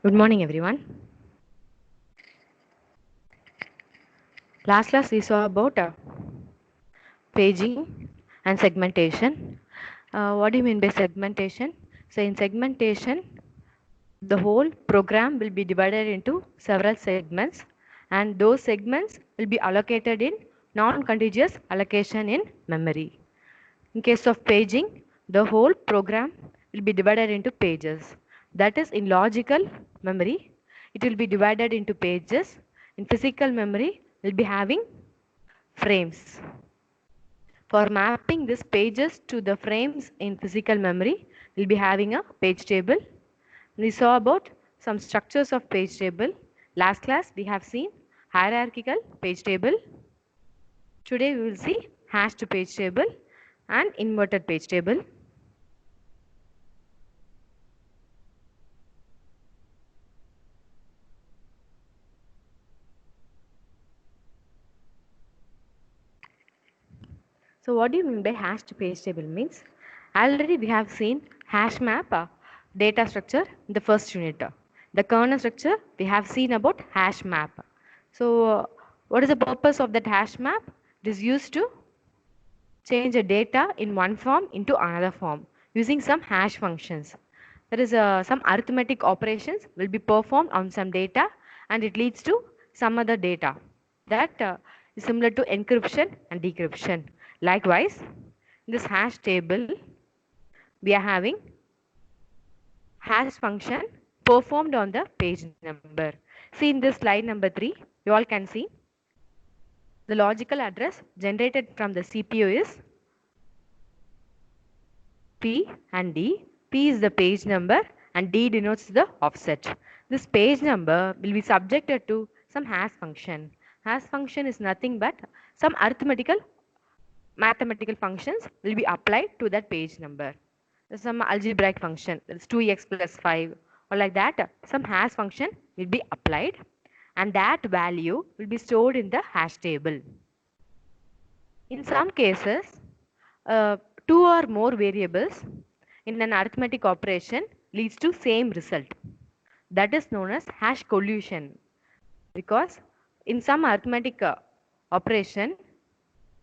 Good morning, everyone. Last class we saw about paging and segmentation. What do you mean by segmentation? So in segmentation, the whole program will be divided into several segments, and those segments will be allocated in non-contiguous allocation in memory. In case of paging, the whole program will be divided into pages. That is, in logical memory, it will be divided into pages. In physical memory, will be having frames. For mapping these pages to the frames in physical memory, we'll be having a page table. We saw about some structures of page table. Last class, we have seen hierarchical page table. Today, we will see hashed page table and inverted page table. So what do you mean by hashed page table means? Already we have seen hash map data structure in the first unit. The kernel structure we have seen about hash map. So what is the purpose of that hash map? It is used to change a data in one form into another form using some hash functions. There is some arithmetic operations will be performed on some data and it leads to some other data. That is similar to encryption and decryption. Likewise, in this hash table, we are having hash function performed on the page number. See in this slide number 3, you all can see the logical address generated from the CPU is P and D. P is the page number and D denotes the offset. This page number will be subjected to some hash function. Hash function is nothing but some mathematical functions will be applied to that page number. There's some algebraic function, that's 2x plus 5 or like that. Some hash function will be applied and that value will be stored in the hash table. In some cases, two or more variables in an arithmetic operation leads to same result. That is known as hash collusion, because in some arithmetic operation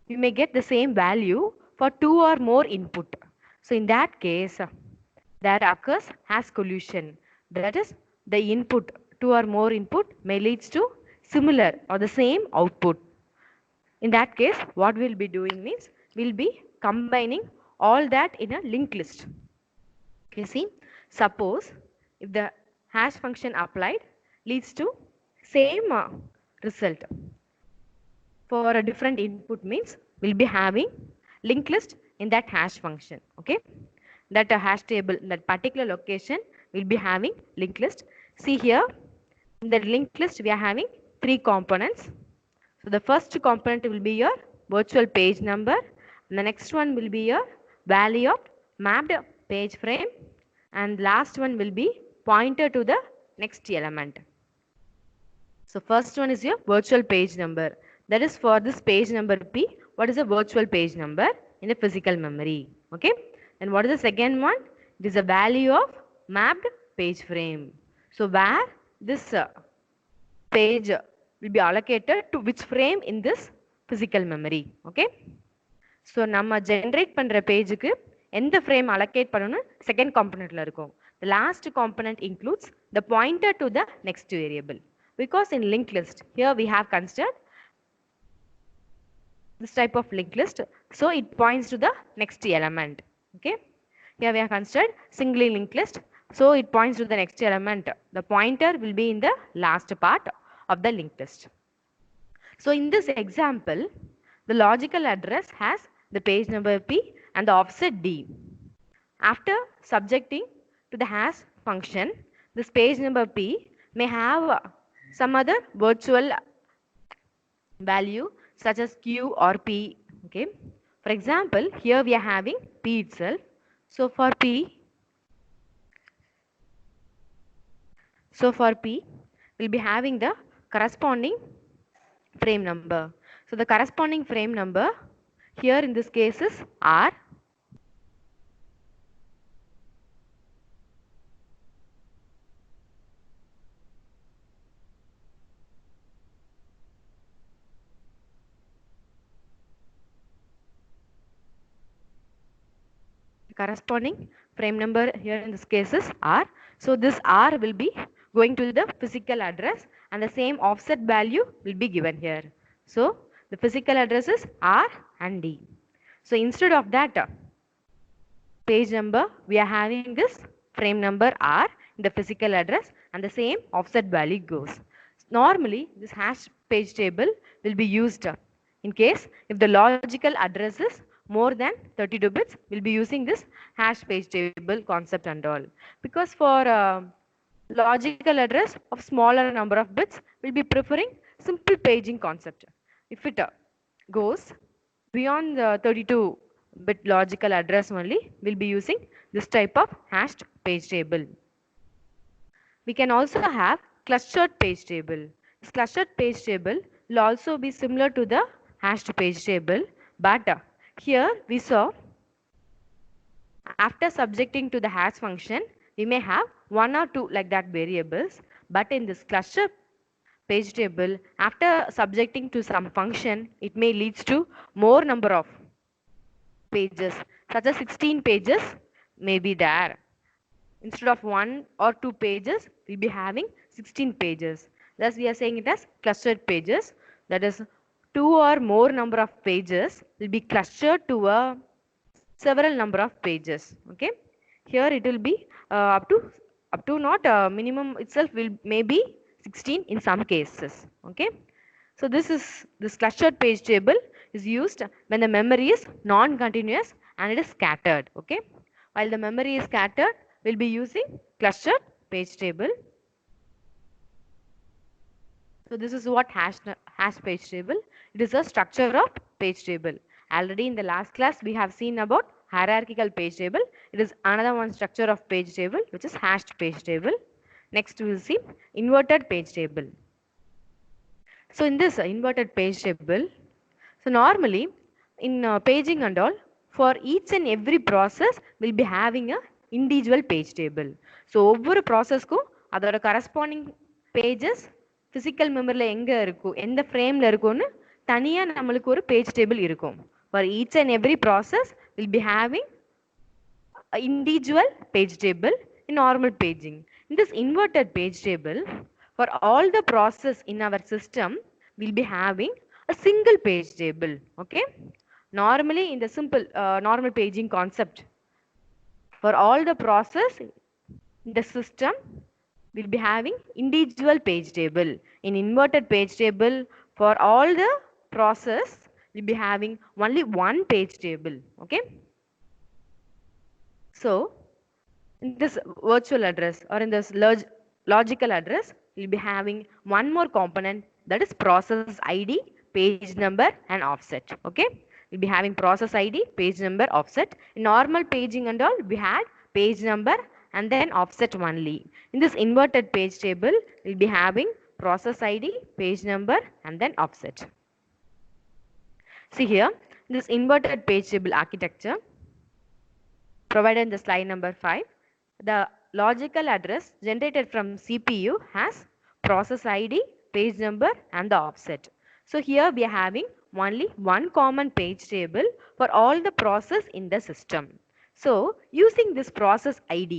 you may get the same value for two or more input. So in that case, there occurs hash collusion. That is, the input, two or more input may leads to similar or the same output. In that case, what we'll be doing means we'll be combining all that in a linked list. You see, suppose if the hash function applied leads to same result for a different input means we'll be having linked list in that hash function. Okay, that a hash table, that particular location will be having linked list. See here, in the linked list we are having three components. So the first component will be your virtual page number, and the next one will be your value of mapped page frame, and last one will be pointer to the next element. So first one is your virtual page number. That is for this page number P, what is the virtual page number in the physical memory? Okay. And what is the second one? It is a value of mapped page frame. So where this page will be allocated to which frame in this physical memory. Okay. So நம்ம generate பண்ற பேஜுக்கு எந்த frame allocate பண்ணணும் second componentல இருக்கும். The last component includes the pointer to the next variable. Because in linked list, here we have considered this type of linked list. So it points to the next element. Okay. Here we have considered singly linked list. So it points to the next element. The pointer will be in the last part of the linked list. So in this example, the logical address has the page number P and the offset D. After subjecting to the hash function, this page number P may have some other virtual value such as Q or P. Okay. For example, here we are having P itself. So for P, we'll be having the corresponding frame number. So the corresponding frame number here in this case is R. corresponding frame number here in this case is R. So this R will be going to the physical address and the same offset value will be given here. So the physical address is R and D. So instead of that page number, we are having this frame number R in the physical address and the same offset value goes. Normally this hash page table will be used in case if the logical address is more than 32 bits, we'll be using this hash page table concept and all. Because for logical address of smaller number of bits, we'll be preferring simple paging concept. If it goes beyond the 32 bit logical address only, we'll be using this type of hashed page table. We can also have clustered page table. This clustered page table will also be similar to the hashed page table, but here we saw after subjecting to the hash function, we may have one or two like that variables, but in this cluster page table, after subjecting to some function, it may leads to more number of pages, such as 16 pages may be there. Instead of 1 or 2 pages, we'll be having 16 pages. Thus, we are saying it as clustered pages. That is, 2 or more number of pages will be clustered to a several number of pages. Okay, here it will be up to not minimum itself will maybe 16 in some cases. Okay, so this clustered page table is used when the memory is non-continuous and it is scattered. Okay, while the memory is scattered, we'll be using clustered page table. So this is what hash page table. It is a structure of page table. Already in the last class we have seen about hierarchical page table. It is another one structure of page table which is hashed page table. Next we will see inverted page table. So in this inverted page table, so normally in paging and all, for each and every process we'll be having a individual page table. So ஒவ்வொரு ப்ராசஸ்க்கும் அதோட corresponding pages physical memoryல எங்க இருக்கும் எந்த frameல இருக்கும்னு தனியா நம்மளுக்கு ஒரு page table இருக்கும். For each and every process we'll be having an individual page table in normal paging. In this inverted page table, for all the process in our system, we'll be having a single page table. Okay, normally in the simple normal paging concept, for all the process in the system, we'll be having individual page table. In inverted page table, for all the process, we'll be having only one page table. Okay, so in this virtual address or in this logical address, we'll be having one more component, that is process ID, page number and offset. Okay, we'll be having process ID, page number, offset. In normal paging and all, we had page number and then offset only. In this inverted page table, we'll be having process ID, page number and then offset. See here, this inverted page table architecture provided in the slide number 5. The logical address generated from CPU has process ID, page number and the offset. So here we are having only one common page table for all the process in the system. So using this process ID.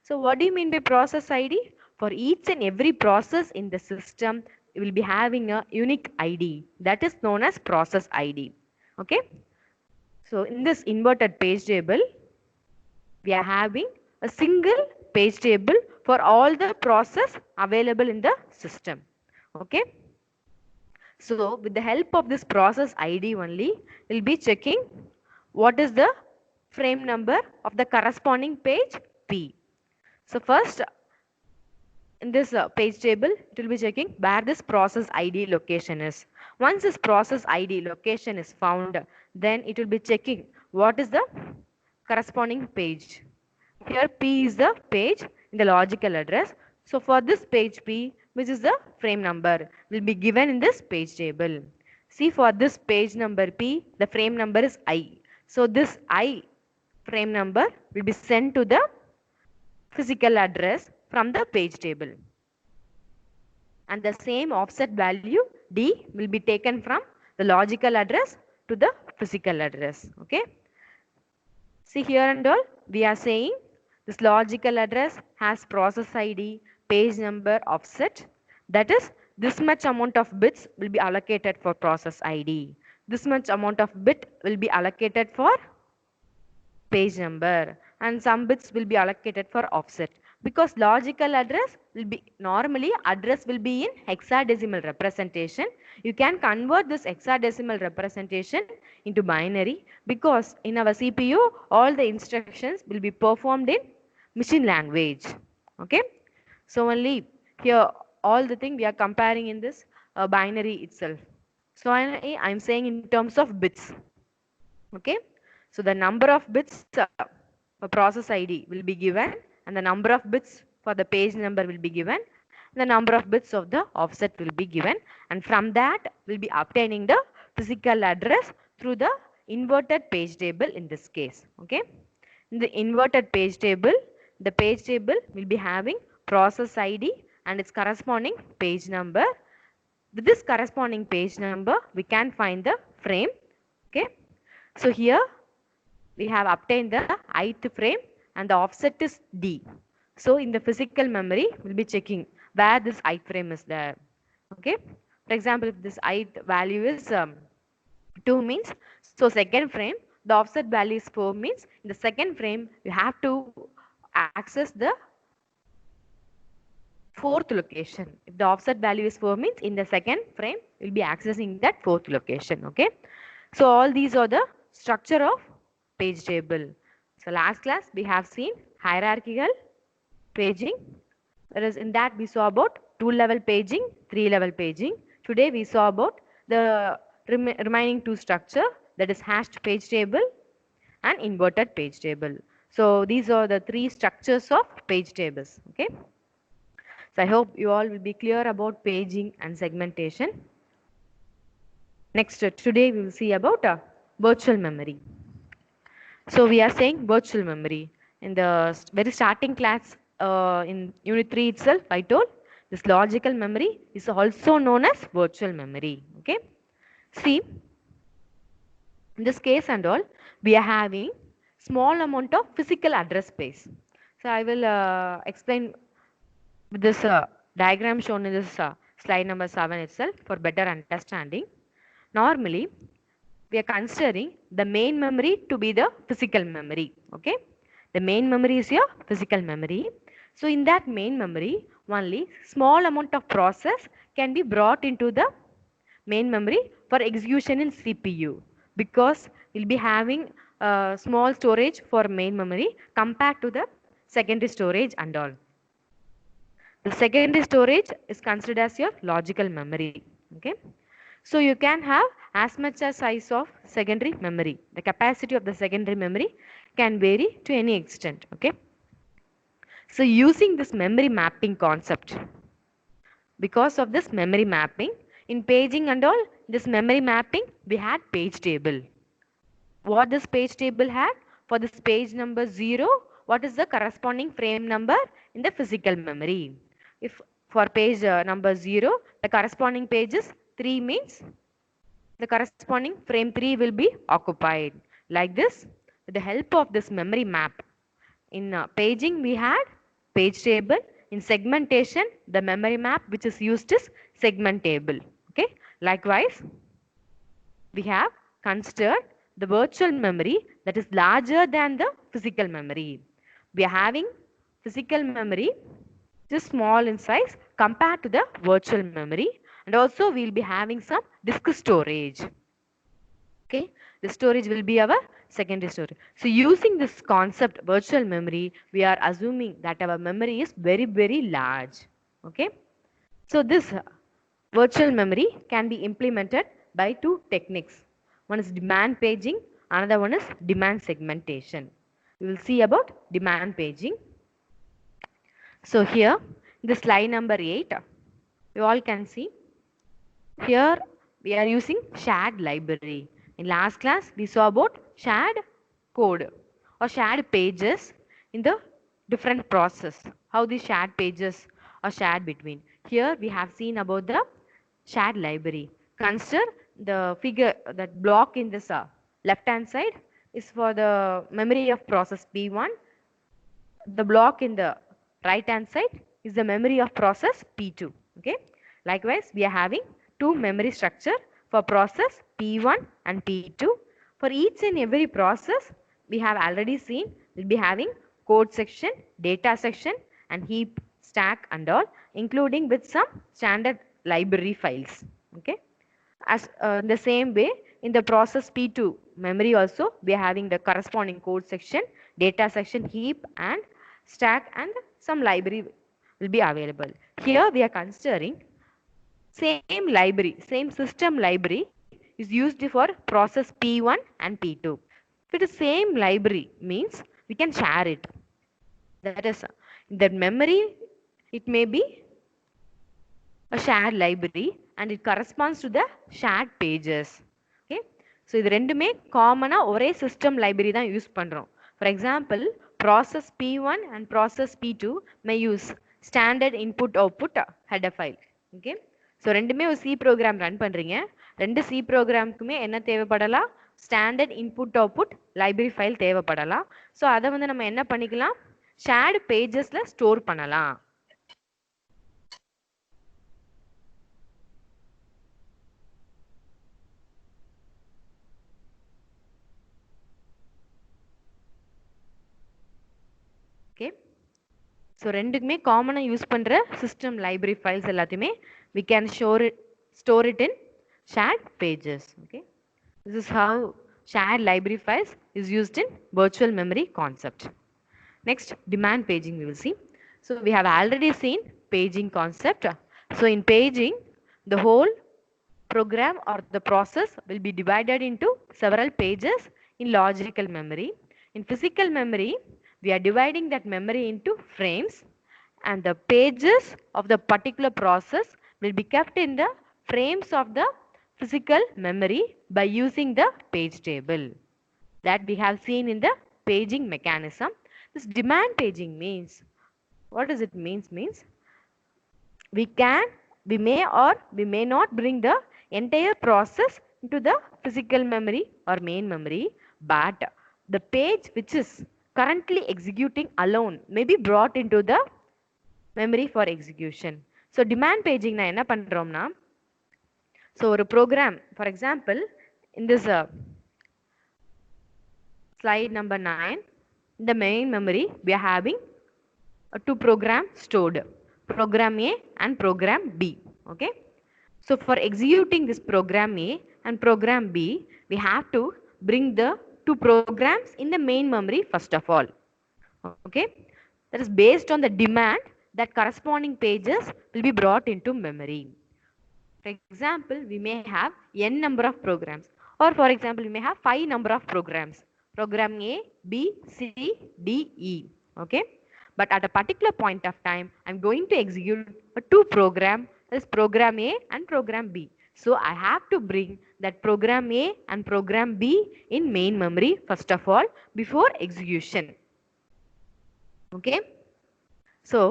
So what do you mean by process ID? For each and every process in the system, we will be having a unique ID that is known as process ID. Okay. So in this inverted page table, we are having a single page table for all the process available in the system. Okay. So with the help of this process ID only, we'll be checking what is the frame number of the corresponding page P. So first in this page table, it will be checking where this process ID location is. Once this process ID location is found, then it will be checking what is the corresponding page. Here P is the page in the logical address. So for this page P, which is the frame number, will be given in this page table. See, for this page number P, the frame number is I. So this I frame number will be sent to the physical address from the page table. And the same offset value D will be taken from the logical address to the physical address. Okay. See here and all, we are saying this logical address has process ID, page number, offset. That is, this much amount of bits will be allocated for process ID. This much amount of bit will be allocated for page number, and some bits will be allocated for offset, because logical address will be normally address will be in hexadecimal representation. You can convert this hexadecimal representation into binary, because in our CPU all the instructions will be performed in machine language. Okay, so only here all the thing we are comparing in this binary itself. So I'm saying in terms of bits. Okay, so the number of bits for process ID will be given, and the number of bits for the page number will be given, and the number of bits of the offset will be given, and from that we'll be obtaining the physical address through the inverted page table in this case. Okay, in the inverted page table, the page table will be having process ID and its corresponding page number. With this corresponding page number, we can find the frame. Okay, so here we have obtained the ith frame and the offset is D. So in the physical memory, we'll be checking where this ith frame is there. Okay. For example, if this ith value is 2 means, so second frame, the offset value is 4 means, in the second frame, you have to access the fourth location. If the offset value is 4 means, in the second frame, we'll be accessing that fourth location. Okay. So all these are the structure of page table. So last class we have seen hierarchical paging. Whereas in that we saw about 2-level paging, 3-level paging. Today we saw about the remaining 2 structure, that is hashed page table and inverted page table. So these are the 3 structures of page tables. Okay. So I hope you all will be clear about paging and segmentation. Next, today we will see about virtual memory. So we are saying virtual memory. In the very starting class in unit 3 itself, I told this logical memory is also known as virtual memory. Okay. See, in this case and all, we are having small amount of physical address space. So I will explain with this diagram shown in this slide number 7 itself for better understanding. Normally, we are considering the main memory to be the physical memory. Okay, the main memory is your physical memory. So in that main memory, only small amount of process can be brought into the main memory for execution in CPU, because we'll be having small storage for main memory compared to the secondary storage and all. The secondary storage is considered as your logical memory. Okay. So you can have as much as size of secondary memory. The capacity of the secondary memory can vary to any extent. Okay. So using this memory mapping concept, because of this memory mapping, in paging and all, this memory mapping, we had page table. What this page table had? For this page number 0, what is the corresponding frame number in the physical memory? If for page number 0, the corresponding page is 3 means the corresponding frame 3 will be occupied. Like this, with the help of this memory map. In paging, we had page table. In segmentation, the memory map which is used is segment table. Okay. Likewise, we have considered the virtual memory that is larger than the physical memory. We are having physical memory just small in size compared to the virtual memory, and also we will be having some disk storage. Okay, the storage will be our secondary storage. So using this concept virtual memory, we are assuming that our memory is very, very large. Okay, so this virtual memory can be implemented by 2 techniques. One is demand paging, another one is demand segmentation. We will see about demand paging. So here, the slide number 8, you all can see. Here we are using shared library. In last class, we saw about shared code or shared pages in the different process. How these shared pages are shared between. Here we have seen about the shared library. Consider the figure, that block in this left hand side. is for the memory of process P1. The block in the right hand side is the memory of process P2. Okay. Likewise, we are having two memory structure for process P1 and P2. For each and every process, we have already seen we'll be having code section, data section, and heap, stack, and all, including with some standard library files. Okay. As in the same way, in the process P2 memory also, we are having the corresponding code section, data section, heap, and stack, and some library will be available. Here we are considering same library, same system library is used for process P1 and P2. If it is same library means we can share it. That is, that memory, it may be a shared library and it corresponds to the shared pages. Okay. So இது ரெண்டுமே காமனா ஒரே system library தான் use பண்றோம். For example, process P1 and process P2 may use standard input output header file. Okay. So ரெண்டுமே ஒரு C program run பண்றீங்க. ரெண்டு C programக்குமே என்ன தேவைப்படலாம்? Standard input output library file தேவைப்படலாம். So அதை வந்து நம்ம என்ன பண்ணிக்கலாம்? Shared pagesல ஸ்டோர் பண்ணலாம். Okay. So ரெண்டுக்குமே காமனா யூஸ் பண்ற சிஸ்டம் லைப்ரரி ஃபைல்ஸ் எல்லாத்தையுமே we can store it in shared pages. Okay. This is how shared library files is used in virtual memory concept. Next, demand paging we will see. So we have already seen paging concept. So in paging, the whole program or the process will be divided into several pages in logical memory. In physical memory, we are dividing that memory into frames, and the pages of the particular process will be kept in the frames of the physical memory by using the page table that we have seen in the paging mechanism. This demand paging means, what does it means? Means we may or we may not bring the entire process into the physical memory or main memory, but the page which is currently executing alone may be brought into the memory for execution. So demand paging na enna pandromna, so ஒரு program, for example, in this slide number 9, in the main memory we are having two programs stored, program A and program B. Okay. So for executing this program A and program B, we have to bring the two programs in the main memory first of all. Okay. That is based on the demand that corresponding pages will be brought into memory. For example, we may have n number of programs, or for example, we may have 5 number of programs. Program A, B, C, D, E. Okay. But at a particular point of time, I'm going to execute two programs, that is program A and program B. So I have to bring that program A and program B in main memory first of all before execution. Okay. So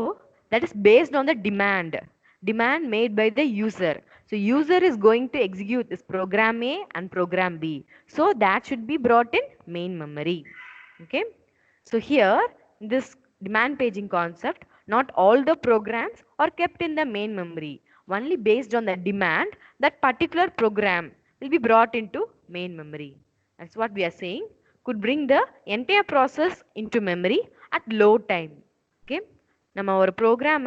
that is based on the demand made by the user. So user is going to execute this program A and program B. So that should be brought in main memory. Okay. So here in this demand paging concept, not all the programs are kept in the main memory. Only based on the demand, that particular program will be brought into main memory. That's what we are saying. Could bring the entire process into memory at low time. Okay. நம்ம ஒரு program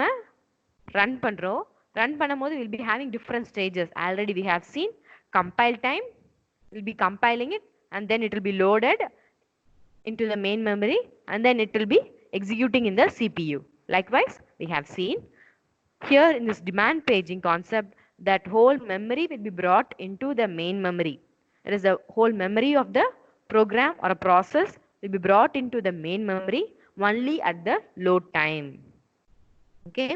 run பண்றோம். Run பண்ணும்போது we'll be having different stages. Already we have seen compile time. We'll be compiling it and then it will be loaded into the main memory and then it will be executing in the CPU. Likewise, we have seen here in this demand paging concept that whole memory will be brought into the main memory. It is the whole memory of the program or a process will be brought into the main memory only at the load time. Okay.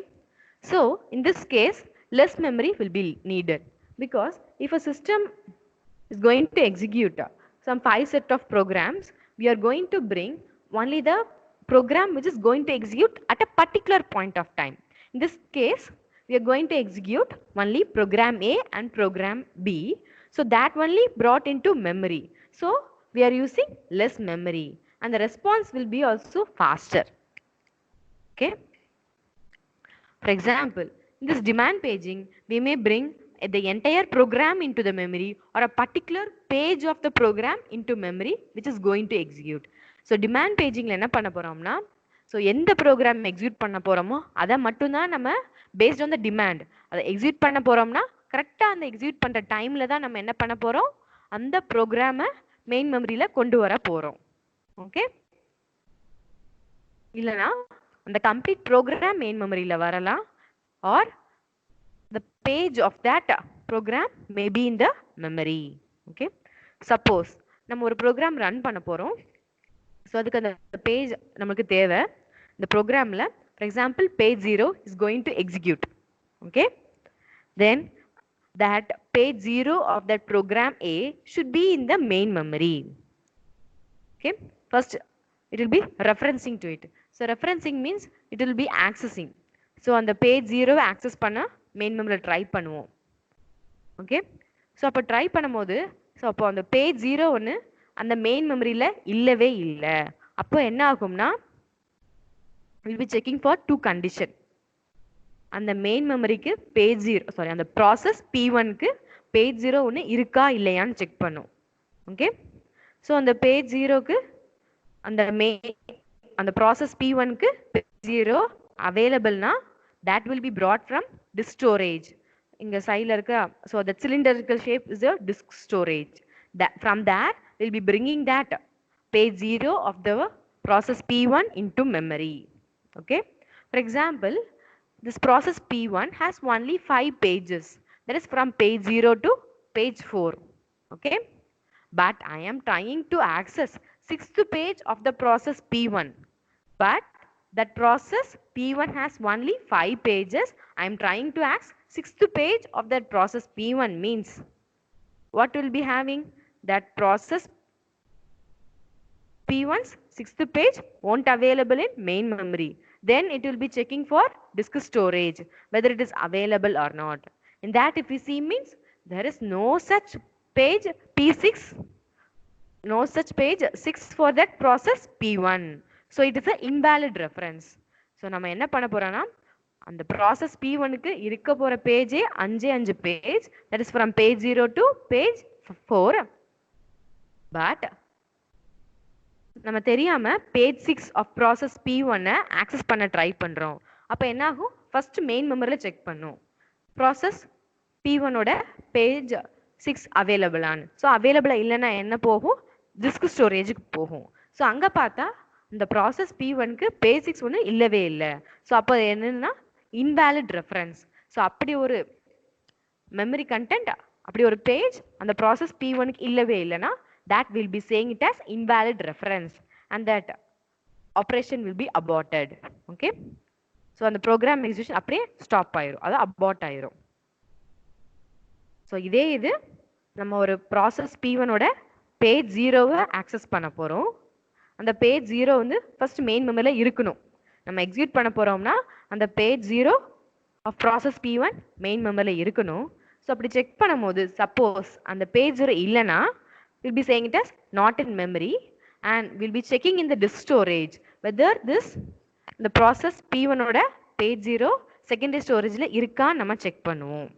So in this case, less memory will be needed, because if a system is going to execute some 5 set of programs, we are going to bring only the program which is going to execute at a particular point of time. In this case, we are going to execute only program A and program B. So that only brought into memory. So we are using less memory and the response will be also faster. Okay. For example, in this demand paging, we may bring the entire program into the memory or a particular page of the program into memory which is going to execute. So demand paging என்ன பண்ண போறோம்னா so எந்த program execute பண்ண போறோமோ அதை மட்டும்தான் நம்ம based on the demand அதை execute பண்ண போறோம்னா கரெக்டா அந்த execute பண்ற டைம்ல தான் நம்ம என்ன பண்ண போறோம் அந்த ப்ரோக்ராமை மெயின் மெமரியில கொண்டு வர போறோம். ஓகே, இல்லனா அந்த கம்ப்ளீட் ப்ரோக்ராம் மெயின் மெமரியில வரலாம் or the page of that program may be in the memory. Okay, suppose நம்ம ஒரு program run பண்ண போறோம். so அதுக்கு அந்த page நமக்கு தேவை. இந்த programல for example page 0 is going to execute. Okay, then that page 0 of that program A should be in the main memory. Okay, first it will be referencing to it. So referencing means it will be accessing. So on the page 0 access பண்ண main memory try பண்ணுவோம். Okay, so அப்ப try பண்ணும்போது so அப்போ அந்த page 0 ஒன்னு அந்த main memoryல இல்லவே இல்ல. அப்போ என்ன ஆகும்னா we'll be checking for two condition. அந்த main memoryக்கு page 0 sorry அந்த process P1 க்கு page 0 ஒன்னு இருக்கா இல்லையான்னு செக் பண்ணும். Okay, so அந்த page 0 க்கு அந்த process P1 க்கு page 0 available na that will be brought from disk storage. இங்க சைடுல இருக்க so the cylindrical shape is a disk storage. That from there we'll be bringing that page 0 of the process P1 into memory. Okay, for example this process P1 has only 5 pages, that is from page 0 to page 4. Okay, but I am trying to access 6th page of the process P1, but that process P1 has only 5 pages. I am trying to access 6th page of that process P1 means what will be having that process P1's 6th page won't available in main memory. Then it will be checking for disk storage whether it is available or not. In that if we see means there is no such page P6, no such page 6 for that process P1. So it is an invalid reference. So நம்ம என்ன பண்ண போறோம்னா அந்த process P1 க்கு இருக்க போற page 5 page, that is from page 0 to page 4. But நம்ம தெரியாம page 6 of process P1 access பண்ண ட்ரை பண்றோம். அப்ப என்ன ஆகும், first main memoryல செக் பண்ணும் process P1 ஓட page 6 available ஆனு. so available இல்லனா என்ன போகும், disk storage க்கு போகும். so அங்க பார்த்தா இந்த process P1 க்கு page 6 ஒன்னு இல்லவே இல்ல. so அப்ப என்னன்னா invalid reference. so அப்படி ஒரு memory content அப்படி ஒரு page அந்த process P1 க்கு இல்லவே இல்லனா that will be saying it as invalid reference and that operation will be aborted. Okay, so அந்த program execution அப்படியே stop ஆயிரும், அது abort ஆயிரும். so இதே இது நம்ம ஒரு process P1 ஓட page 0 access பண்ண போறோம். அந்த page 0 வந்து first main memoryல இருக்கணும். நம்ம execute பண்ண போறோம்னா அந்த page 0 of process P1 main memoryல இருக்கணும். so அப்படி செக் பண்ணும்போது suppose அந்த page 0 இல்லனா we'll be saying it as not in memory and we'll be checking in the disk storage whether this the process P1 ஓட page 0 secondary storageல இருக்கா நம்ம check பண்ணுவோம்.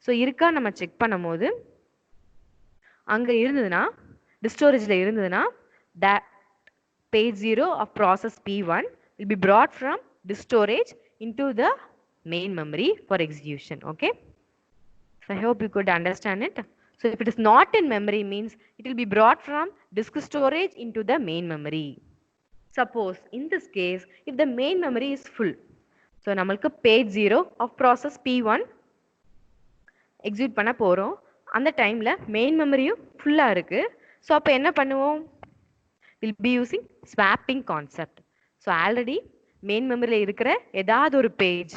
so இருக்கா நம்ம செக் பண்ணும்போது அங்க இருந்ததுனா disk storageல இருந்ததுனா that page 0 of process P1 will be brought from disk storage into the main memory for execution. Okay, so I hope you could understand it. So if it is not in memory means it will be brought from disk storage into the main memory. Suppose in this case if the main memory is full, so நமக்கு page 0 of process P1 execute பண்ண போறோம். அந்த டைம்ல main memoryயும் ஃபுல்லா இருக்கு. so அப்ப என்ன பண்ணுவோம், we'll be using swapping concept. so already main memoryல இருக்கிற ஏதாவது ஒரு page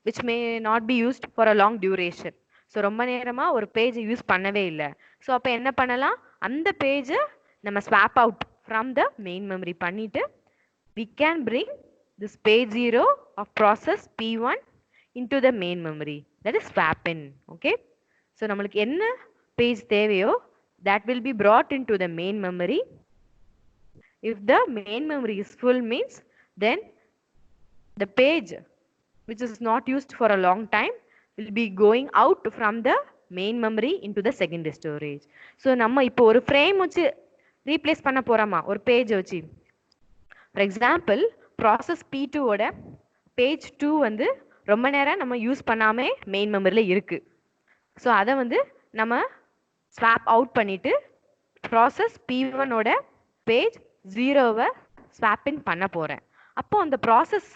which may not be used for a long duration, so ரொம்ப நேரமா ஒரு பேஜ் யூஸ் பண்ணவே இல்லை. ஸோ அப்போ என்ன பண்ணலாம், அந்த பேஜை நம்ம swap out from the main memory பண்ணிட்டு we can bring this page 0 of process P1 into the main memory, that is swap in. Okay, so நம்மளுக்கு என்ன பேஜ் தேவையோ that will be brought into the main memory. If the main memory is full means then the page which is not used for a long time will be going out from the main memory into the secondary storage. So நம்ம இப்போ ஒரு frame வச்சு replace பண்ண போறோமா ஒரு page வச்சு. For example, process P2 ஓட page 2 வந்து ரொம்ப நேரம் நம்ம யூஸ் பண்ணாம main memoryல இருக்கு. ஸோ அதை வந்து நம்ம ஸ்வாப் அவுட் பண்ணிட்டு ப்ராசஸ் P1 ஓட பேஜ் 0வை ஸ்வாப் இன் பண்ண போறேன். அப்போ அந்த ப்ராசஸ்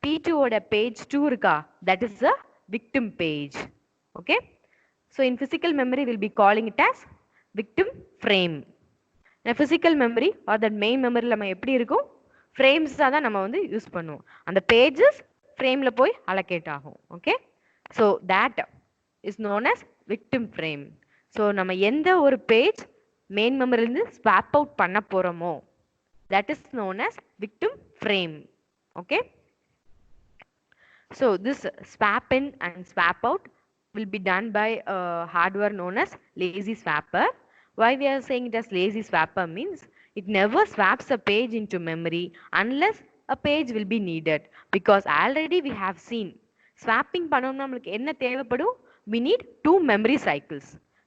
P2 ஓட பேஜ் 2 இருக்கா, that is a victim page. Okay, so in physical memory we'll be calling it as victim frame. physical memory or that main memory நம்ம எப்படி இருக்கும், frames தான் நம்ம வந்து யூஸ் பண்ணுவோம். அந்த pages frameல போய் allocate ஆகும். Okay, so that is known as victim frame. so நம்ம எந்த ஒரு பேஜ் மெயின் மெமரில இருந்து ஸ்வாப் அவுட் பண்ண போறோமோ that is known as victim frame. Okay, so this swap in and swap out will be done by hardware known as lazy swapper. Why we are saying it as lazy swapper means it never swaps a page into memory unless a page will be needed, because already we have seen swapping பண்ணனும்னா நமக்கு என்ன தேவைப்படும், we need two memory cycles.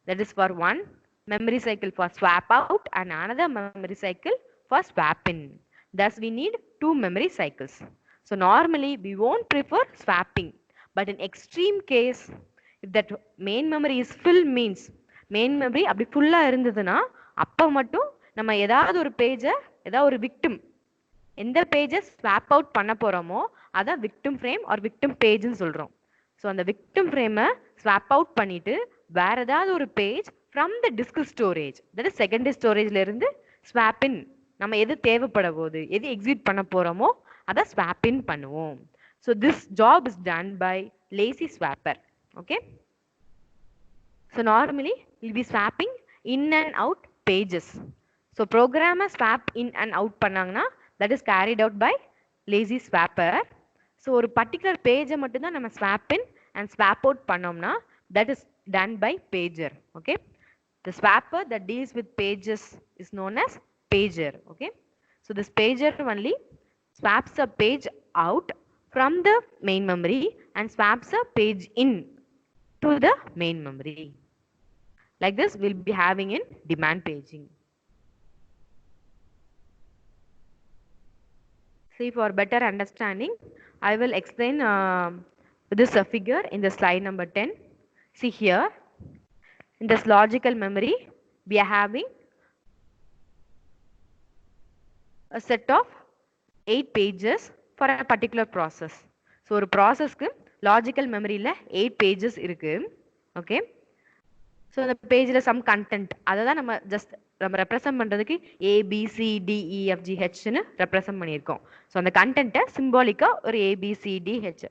That is for one memory cycle for swap out and another memory cycle for swap in. Thus we need two memory cycles. So normally we won't prefer swapping, but in extreme case if that main memory is full means main memory அப்படி ஃபுல்லா இருந்ததுன்னா அப்ப மட்டும் நம்ம ஏதாவது ஒரு பேஜை ஏதாவது ஒரு விக்டிம் எந்த பேஜை ஸ்வாப் அவுட் பண்ண போறோமோ அதான் விக்டிம் ஃப்ரேம் ஆர் விக்டிம் பேஜ்னு சொல்றோம். ஸோ அந்த விக்டிம் ஃப்ரேமை ஸ்வாப் அவுட் பண்ணிட்டு வேற ஏதாவது ஒரு page from the disk storage that is secondary ஸ்டோரேஜ்ல இருந்து ஸ்வாப் இன் நம்ம எது தேவைப்பட போகுது எது எக்ஸிட் பண்ண போறோமோ அதை ஸ்வாப் இன் பண்ணுவோம். So this job is done by lazy swapper. Okay, so normally will be swapping in and out pages. So ப்ரோக்ராமை ஸ்வாப் இன் அண்ட் அவுட் பண்ணாங்கன்னா that is carried out by lazy swapper. So ஒரு particular பேஜை மட்டும்தான் நம்ம swap in and swap out பண்ணோம்னா that is done by pager. Okay, the swapper that deals with pages is known as pager. Okay, so this pager only swaps a page out from the main memory and swaps a page in to the main memory. Like this we'll be having in demand paging. See, for better understanding I will explain this figure in the slide number 10. See here, in this logical memory, we are having a set of 8 pages for a particular process. So, ஒரு processக்கு logical memoryல 8 pages இருக்கு. Okay. So, the pageல some content, அததான் நம்ம just நம்ம represent பண்றதுக்கு A, B, C, D, E, F, G, H னு represent பண்ணியிருக்கோம். So, அந்த content symbolic-ஆ ஒரு A, B, C, D, H.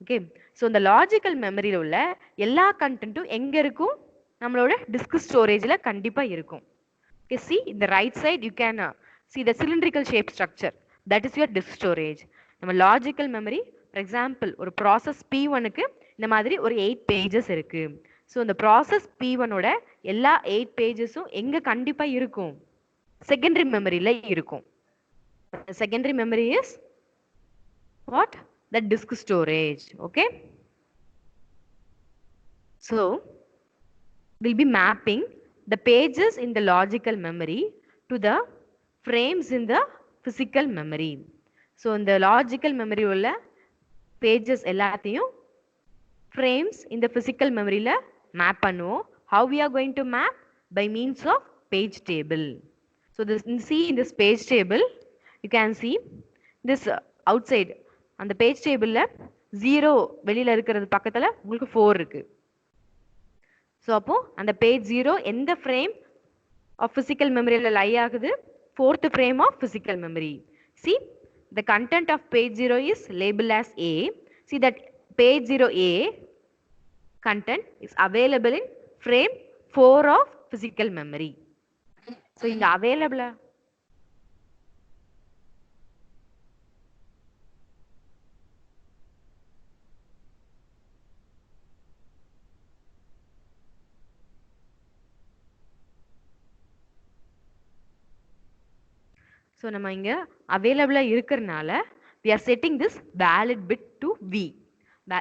Okay, so இந்த லாஜிக்கல் மெமரியில் உள்ள எல்லா கண்டென்ட்டும் எங்கே இருக்கும், நம்மளோட டிஸ்க் ஸ்டோரேஜில் கண்டிப்பாக இருக்கும். ஓகே, சி இந்த right side you can see the cylindrical shape structure, that is your disk storage. நம்ம லாஜிக்கல் மெமரி ஃபார் எக்ஸாம்பிள் ஒரு ப்ராசஸ் P1க்கு இந்த மாதிரி ஒரு 8 பேஜஸ் இருக்கு. ஸோ இந்த ப்ராசஸ் P1ஓட எல்லா 8 பேஜஸும் எங்கே கண்டிப்பாக இருக்கும், செகண்டரி மெமரியில் இருக்கும். Secondary memory is what, the disk storage. Okay, so we'll be mapping the pages in the logical memory to the frames in the physical memory. So in the logical memory உள்ள pages எல்லாத்தையும் frames in the physical memory ல map பண்ணுவோம். How we are going to map? By means of page table. So this, see in this page table you can see this outside அந்த page டேபிளில் 0 வெளியில் இருக்கிறது பக்கத்தில் உங்களுக்கு 4 இருக்கு. ஸோ அப்போ அந்த பேஜ் 0 எந்த ஃப்ரேம் ஆஃப் ஃபிசிக்கல் மெமரியில் லை ஆகுது, 4th frame of physical memory. See the content of page 0 is label as A. See that page 0A content is available in frame 4 of physical memory. So இங்கே அவைலபிளா so நம்ம இங்கே அவைலபிளாக இருக்கிறனால we are setting this valid bit to V.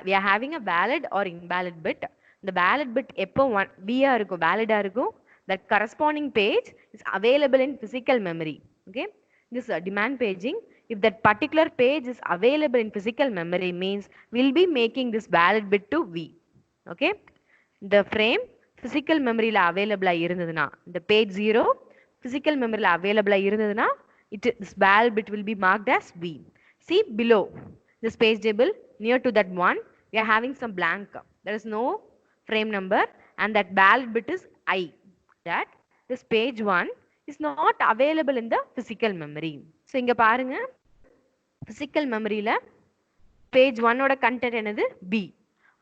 We are having a valid or invalid bit. The valid bit எப்போ V ஆ இருக்கும், valid ஆ இருக்கும். That corresponding page is available in physical memory. Okay. This demand paging, if that particular page is available in physical memory means we'll be making this valid bit to V. Okay. The frame physical memory la available இருந்ததுனா, the page 0 physical memory la available இருந்ததுனா, this valid bit will be marked as V. See below this page table, near to that one, we are having some blank. There is no frame number and that valid bit is I. That this page 1 is not available in the physical memory. So இங்க பாருங்க, physical memory la page 1 ஓட content என்னது B.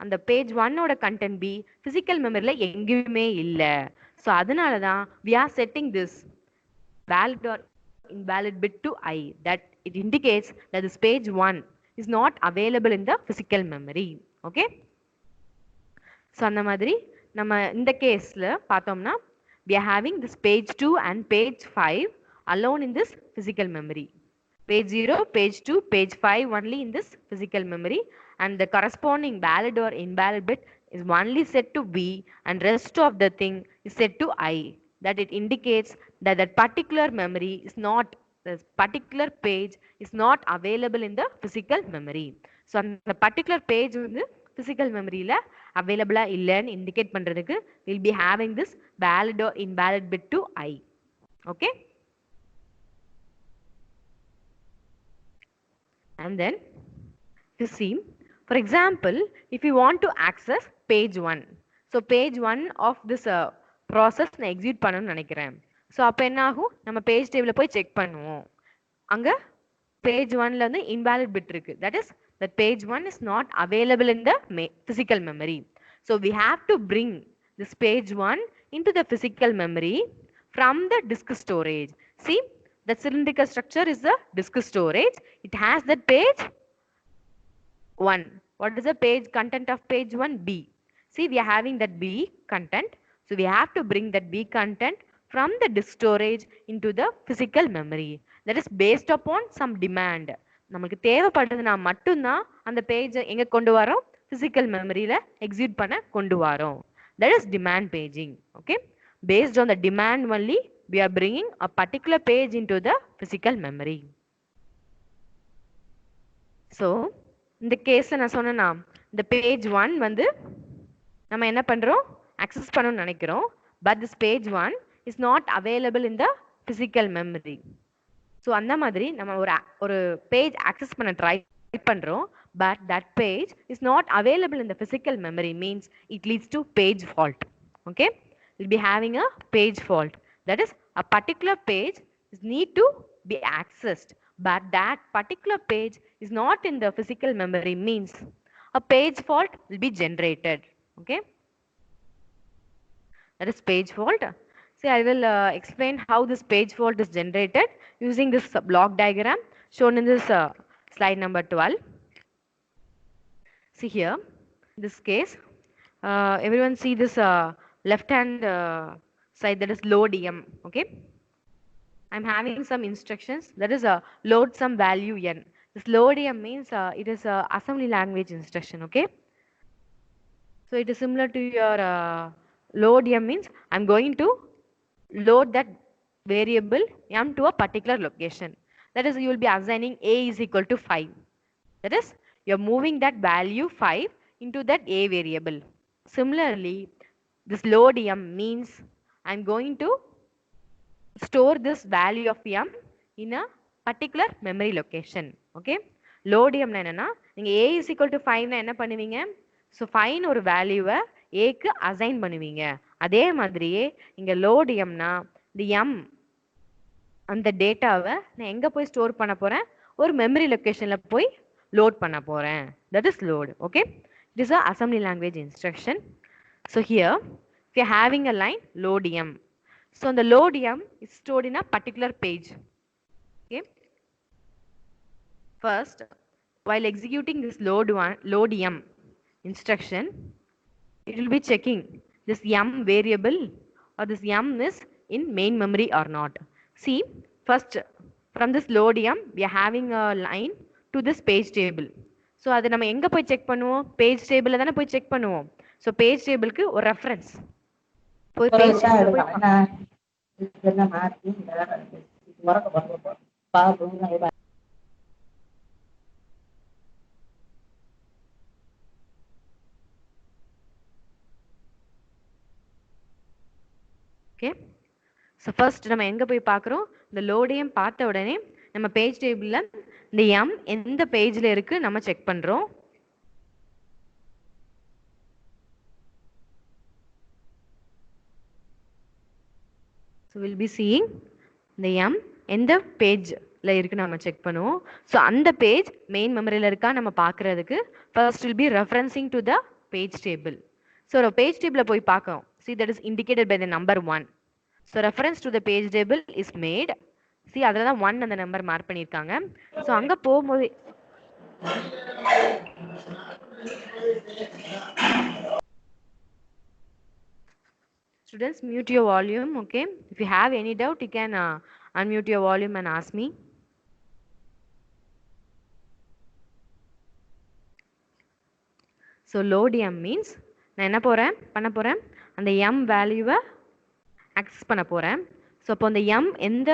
அந்த page 1 ஓட content B physical memory la எங்கேயுமே இல்ல. So அதனால தான் we are setting this valid or invalid bit to I. That it indicates that this page 1 is not available in the physical memory. Okay. So அந்த மாதிரி நம்ம இந்த கேஸ்ல பார்த்தோம்னா we are having this page 2 and page 5 alone in this physical memory. Page 0, page 2, page 5 only in this physical memory, and the corresponding valid or invalid bit is only set to V and rest of the thing is set to I. That it indicates that that particular memory is not, this particular page is not available in the physical memory. So அந்த particular page வந்து physical memory la available இல்லன்னு indicate பண்றதுக்கு we'll be having this valid or invalid bit to I. Okay. And then you see, for example, if you want to access page 1, so page 1 of this process நான் execute பண்ணணும்னு நினைக்கிறேன். So அப்போ என்ன ஆகும், நம்ம page டேபிளில் போய் check பண்ணுவோம். அங்கே page 1ல வந்து invalid bit இருக்கு. That is, that page 1 is not available in the physical memory. So we have to bring this page 1 into the physical memory from the disk storage. See, the cylindrical structure is the disk storage. It has that page 1. What is the page content of page 1? B. See, we are having that B content. So we have to bring that B content from the disk storage into the physical memory. That is based upon some demand. நமக்கு தேவைப்படுதுனா மட்டும்தான் அந்த பேஜை எங்க கொண்டு வரோம், physical memoryல execute பண்ண கொண்டு வரோம். That is demand paging. Okay. Based on the demand only, we are bringing a particular page into the physical memory. So இந்த கேஸ்ல நான் சொன்னேன்னா, இந்த பேஜ் 1 வந்து நம்ம என்ன பண்றோம், access பண்ணணும்னு நினைக்கிறோம். But this page 1 is not available in the physical memory. So அந்த மாதிரி நம்ம ஒரு பேஜ் access பண்ண ட்ரை பண்றோம், but that page is not available in the physical memory means it leads to page fault. Okay. We'll be having a page fault. That is, a particular page is need to be accessed, but that particular page is not in the physical memory means a page fault will be generated. Okay. That is page fault. See, I will explain how this page fault is generated using this block diagram shown in this slide number 12. See here, in this case, everyone see this left hand side, that is load M. Okay. I'm having some instructions, that is load some value N. This load M means it is a assembly language instruction. Okay. So it is similar to your load M means I'm going to load that variable M to a particular location. That is, you will be assigning A is equal to 5. That is, you're moving that value 5 into that A variable. Similarly, this load M means I'm going to store this value of M in a particular memory location. Okay. Load M என்னன்னா, நீங்க A is equal to 5 னா என்ன பண்ணுவீங்க, so 5 ஒரு வேல்யூவை A க்கு assign பண்ணுவீங்க. அதே மாதிரியே இங்க load M னா, இந்த M அந்த டேட்டாவை நான் எங்க போய் ஸ்டோர் பண்ண போறேன், ஒரு மெமரி லொகேஷன்ல போய் லோட் பண்ண போறேன். That is load. Okay. It is a assembly language instruction. So here we are having a line load M. So the load M is stored in a particular page. Okay. First, while executing this load M instruction, it will be checking this M variable or this M is in main memory or not. See, first from this load m we are having a line to this page table. So அது நம்ம எங்க போய் check பண்ணுவோம்? Page டேபிள்ல தானே போய் check பண்ணுவோம். So page டேபிளுக்கு ஒரு ரெஃபரன்ஸ் போய் பேஜ் டேபிள்ல போய் ஓகே. ஸோ ஃபர்ஸ்ட் நம்ம எங்க போய் பார்க்குறோம்? இந்த லோடையும் பார்த்த உடனே நம்ம பேஜ் டேபிள்ல இந்த எம் எந்த பேஜ்ல இருக்கு நம்ம செக் பண்றோம். ஸோ வில் பி சீயிங் இந்த எம் எந்த பேஜ்ல இருக்கு நம்ம செக் பண்ணுவோம். ஸோ அந்த பேஜ் மெயின் மெமரியில இருக்கா நம்ம பார்க்கறதுக்கு first will be referencing to the page table. So page டேபிள்ல போய் பார்க்கணும். See that is indicated by the number 1. So reference to the page table is made. See அதுல தான் 1 அந்த நம்பர் மார்க் பண்ணிருக்காங்க. ஸோ அங்க போகும்போது students mute your volume. Okay, if you have any doubt you can unmute your volume and ask me. So load m means நான் என்ன பண்ண போறேன் அந்த m வேல்யூவை ஆக்சஸ் பண்ண போறேன். ஸோ அப்போ அந்த m எந்த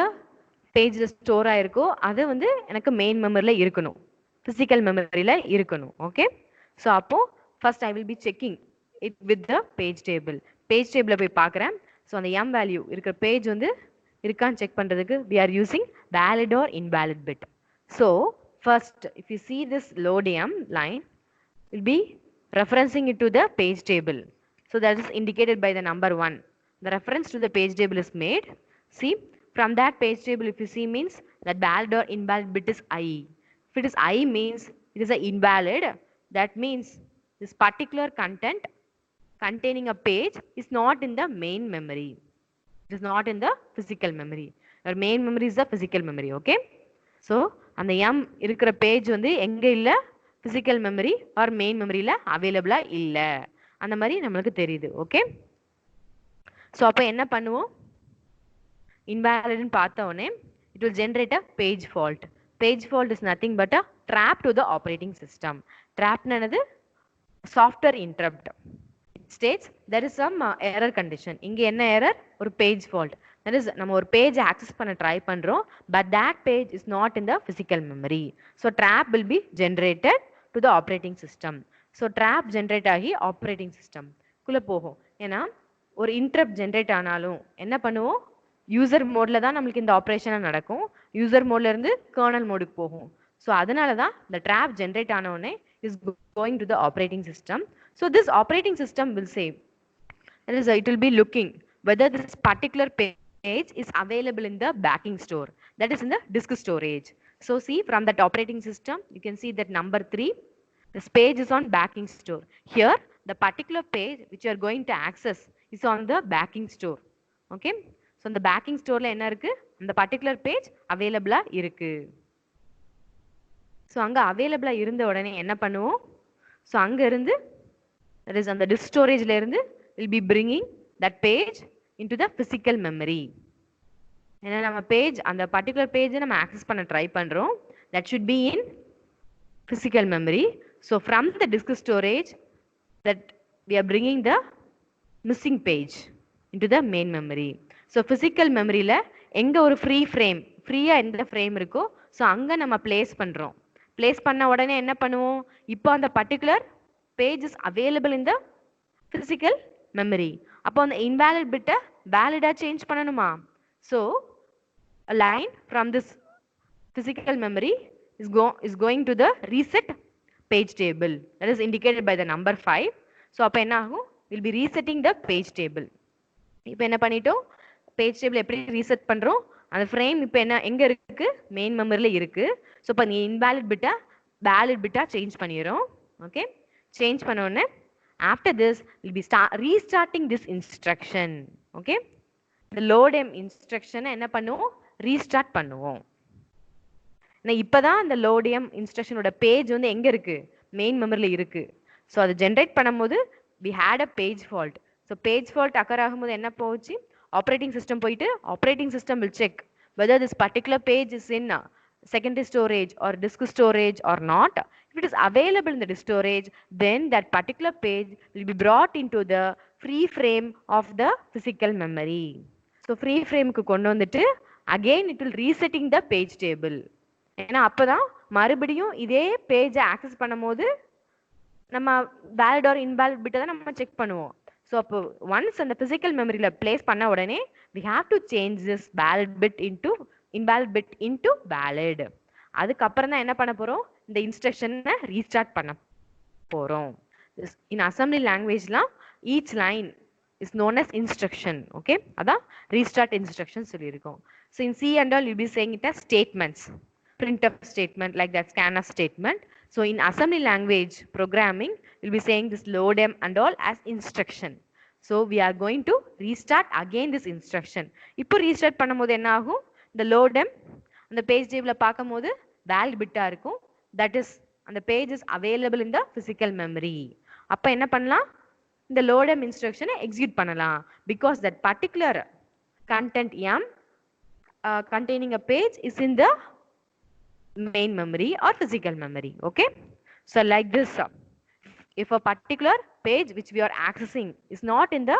பேஜ்ல ஸ்டோர் ஆயிருக்கோ அது வந்து எனக்கு மெயின் மெமரியில இருக்கணும், பிசிக்கல் மெமரியில இருக்கணும். ஓகே. ஸோ அப்போ first I will be checking it with the page table. Page டேபிள போய் பார்க்குறேன். ஸோ அந்த m வேல்யூ இருக்கிற பேஜ் வந்து இருக்கான்னு செக் பண்றதுக்கு we are using valid or invalid bit. So first if you see this load m line will be referencing it to the page table. So that is indicated by the number 1. The reference to the page table is made. See, from that page table if you see means that valid or invalid bit is I. If it is I means it is a invalid. That means this particular content containing a page is not in the main memory. It is not in the physical memory. Your main memory is the physical memory. Okay. So அந்த m இருக்கிற page வந்து எங்க இல்ல, physical memory or main memoryல அவைலபிளா இல்ல, அந்த மாதிரி நம்மளுக்கு தெரியுது. ஓகே. ஸோ அப்போ என்ன பண்ணுவோம்? இன்வாலிட்னு பார்த்த உடனே it will generate a page fault. Page fault is nothing but a trap to the operating system. ட்ராப்னது software interrupt. It states there is some error condition. இங்க என்ன எரர்? ஒரு பேஜ் ஃபால்ட். தட் இஸ் நம்ம ஒரு page access பண்ண try பண்றோம், but that page is not in the physical memory. So drop will be generated to the operating system. So drop generate ஆகி operating system குள்ள போகும். ஏன்னா ஒரு இன்டரப்ட் ஜென்ரேட் ஆனாலும் என்ன பண்ணுவோம்? யூசர் மோட்ல தான் நம்மளுக்கு இந்த ஆப்ரேஷன் நடக்கும். யூசர் மோட்ல இருந்து கர்னல் மோடுக்கு போகும். ஸோ அதனால தான் இந்த ட்ராப் ஜென்ரேட் ஆன உடனே is going to the operating system. So this operating system will save. That is, it will be looking whether this particular page is available in the backing store, that is in the disk storage. So see, from that operating system you can see that number 3, this page is on backing store. Here the particular page which you are going to access is on the backing store. Okay. So இந்த backing storeல என்ன இருக்கு? அந்த particular page available இருக்கு. So அங்க available இருந்த உடனே என்ன பண்ணுவோம்? ஸோ அங்க இருந்து that is அந்த disk storageல இருந்து will be bringing that page into the physical memory. ஏன்னா நம்ம பேஜ் அந்த particular page நம்ம access பண்ண ட்ரை பண்றோம். That should be in physical memory. So from the disk storage that we are bringing the missing page into the main memory. So physical memoryல எங்க ஒரு ஃப்ரீயா எந்த ஃப்ரேம் இருக்கோ ஸோ அங்க நம்ம பிளேஸ் பண்றோம். பிளேஸ் பண்ண உடனே என்ன பண்ணுவோம்? இப்போ அந்த particular page is available in the physical memory. அப்போ அந்த இன்வாலிட் பிட்டை வேலிடா சேஞ்ச் பண்ணணுமா? So a line from this physical memory is going to the reset page table. That is indicated by the number 5. So அப்போ என்ன ஆகும்? We'll be resetting the page table. இப்போ என்ன பண்ணிட்டோம்? பேஜ் டேபிள் எப்படி reset பண்றோம்? அந்த ஃப்ரேம் இப்போ என்ன எங்க இருக்கு? மெயின் மெமரியில இருக்கு. ஸோ இப்போ நீ இன்வாலிட் பிட்டா வேலிட் பிட்டா சேஞ்ச் பண்ணிடுறோம். ஓகே. சேஞ்ச் பண்ண உடனே after this will be restarting this instruction. Okay. இந்த லோட் எம் இன்ஸ்ட்ரக்ஷனை என்ன பண்ணுவோம்? ரீஸ்டார்ட் பண்ணுவோம். இப்பதான் இந்த லோட் எம் இன்ஸ்ட்ரக்ஷனோட பேஜ் வந்து எங்க இருக்கு? மெயின் மெமரியில இருக்கு. ஸோ அதை ஜென்ரேட் பண்ணும்போது we had a page fault. So page fault occur ஆகும்போது என்ன போச்சு? ஆப்ரேட்டிங் சிஸ்டம் போயிட்டு operating system will check whether this particular page is in secondary storage or disk storage or not. If it is available in the disk storage, then that particular page will be brought into the free frame of the physical memory. So free frame க்கு கொண்டு வந்துட்டு again it will resetting the page table. ஏன்னா அப்பதான் மறுபடியும் இதே பேஜை access பண்ணும்போது நம்ம வேலிட் ஆர் இன்வாலிட் பிட்டை தான் நம்ம செக் பண்ணுவோம். ஸோ அப்போ ஒன்ஸ் அந்த பிசிக்கல் மெமரியில பிளேஸ் பண்ண உடனே we have to change this valid bit into invalid bit into valid. அதுக்கப்புறம் தான் என்ன பண்ண போறோம், இந்த இன்ஸ்ட்ரக்ஷனை ரீஸ்டார்ட் பண்ண போறோம். இன் அசம்பிளி லாங்குவேஜ்லாம் each line is known as instruction. Okay, அதான் ரீஸ்டார்ட் இன்ஸ்ட்ரக்ஷன் சொல்லியிருக்கோம். So in C and all you be saying it as statements, printf statement like that, scanf statement. So in assembly language programming we'll be saying this loadm and all as instruction. So we are going to restart again this instruction. இப்போ restart பண்ணும்போது என்ன ஆகும், the loadm அந்த page table பார்க்கும்போது valid bit இருக்கும், that is அந்த page is available in the physical memory. அப்ப என்ன பண்ணலாம், இந்த loadm instruction execute பண்ணலாம் because that particular content m containing a page is in the main memory or physical memory. Okay, so like this, if a particular page which we are accessing is not in the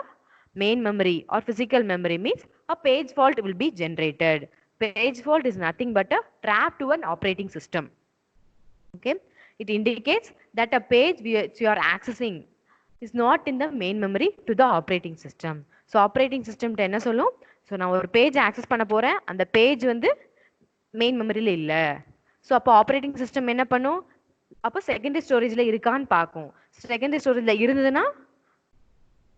main memory or physical memory, means a page fault will be generated. Page fault is nothing but a trap to an operating system. Okay, it indicates that a page which you are accessing is not in the main memory to the operating system. So operating system என்ன சொல்லும், so நான் ஒரு page access பண்ண போறேன், அந்த page வந்து main மெமரியில இல்ல. So அப்போ ஆப்ரேட்டிங் சிஸ்டம் என்ன பண்ணும், அப்போ செகண்டரி ஸ்டோரேஜ்ல இருக்கான்னு பார்க்கும். செகண்டரி ஸ்டோரேஜ்ல இருந்ததுன்னா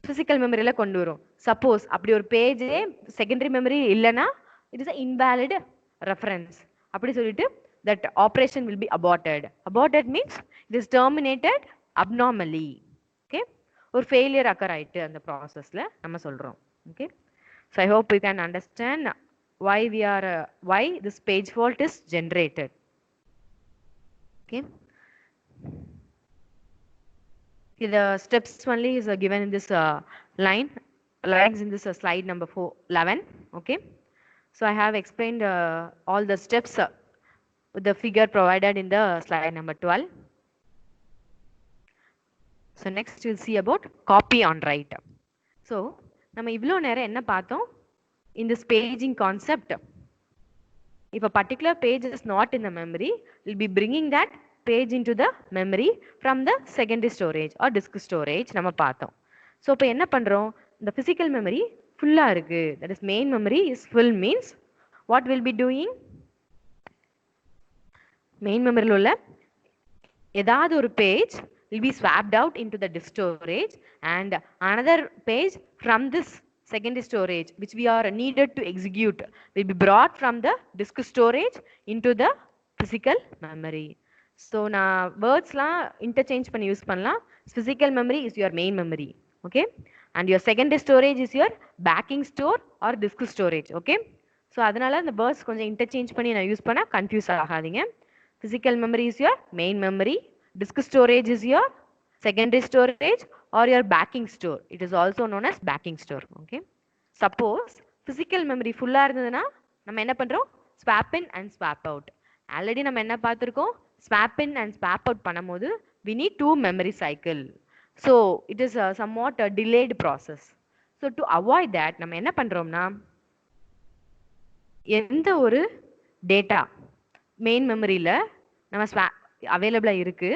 பிசிக்கல் மெமரியில கொண்டு வரும். சப்போஸ் அப்படி ஒரு பேஜே செகண்டரி மெமரி இல்லைன்னா இட் இஸ் இன்வாலிட் ரெஃபரன்ஸ் அப்படி சொல்லிட்டு that operation will be aborted. Aborted means it is terminated abnormally. Okay, ஒரு ஃபெயிலியர் அக்கர் ஆயிட்டு அந்த ப்ராசஸ்ல நம்ம சொல்றோம். Okay, so I hope you can understand why this page fault is generated. Okay, the steps only is given in this lines in this slide number 11. Okay, so I have explained all the steps with the figure provided in the slide number 12. So next we'll see about copy on write. So நம்ம இவ்வளோ நேரம் என்ன பார்த்தோம், in this paging concept, if a particular page is not in the memory, we'll be bringing that page into the memory from the secondary storage or disk storage நம்ம பார்த்தோம். So இப்போ என்ன பண்ணுறோம், இந்த physical memory ஃபுல்லாக இருக்கு, that is main memory is full means what we'll be doing, main memory உள்ள ஏதாவது ஒரு page will be swapped out into the disk storage and another page from this secondary storage which we are needed to execute will be brought from the disk storage into the physical memory. So na words la interchange பண்ணி use பண்ணலாம். Physical memory is your main memory, okay, and your secondary storage is your backing store or disk storage. Okay, so அதனால இந்த words கொஞ்சம் interchange பண்ணி நான் use பண்ணா confuse ஆகாதீங்க. Physical memory is your main memory, disk storage is your secondary storage or your backing store. It is also known as backing store. Okay, suppose physical memory full இருந்ததுன்னா நம்ம என்ன பண்றோம், swap in and swap out. Already நம்ம என்ன பார்த்திருக்கோம், swap in and swap out பண்ணும்போது we need 2 memory cycle. So it is somewhat a delayed process. So to avoid that நம்ம என்ன பண்றோம்னா, எந்த ஒரு டேட்டா மெயின் மெமரியில நம்ம அவைலபிளா இருக்கு,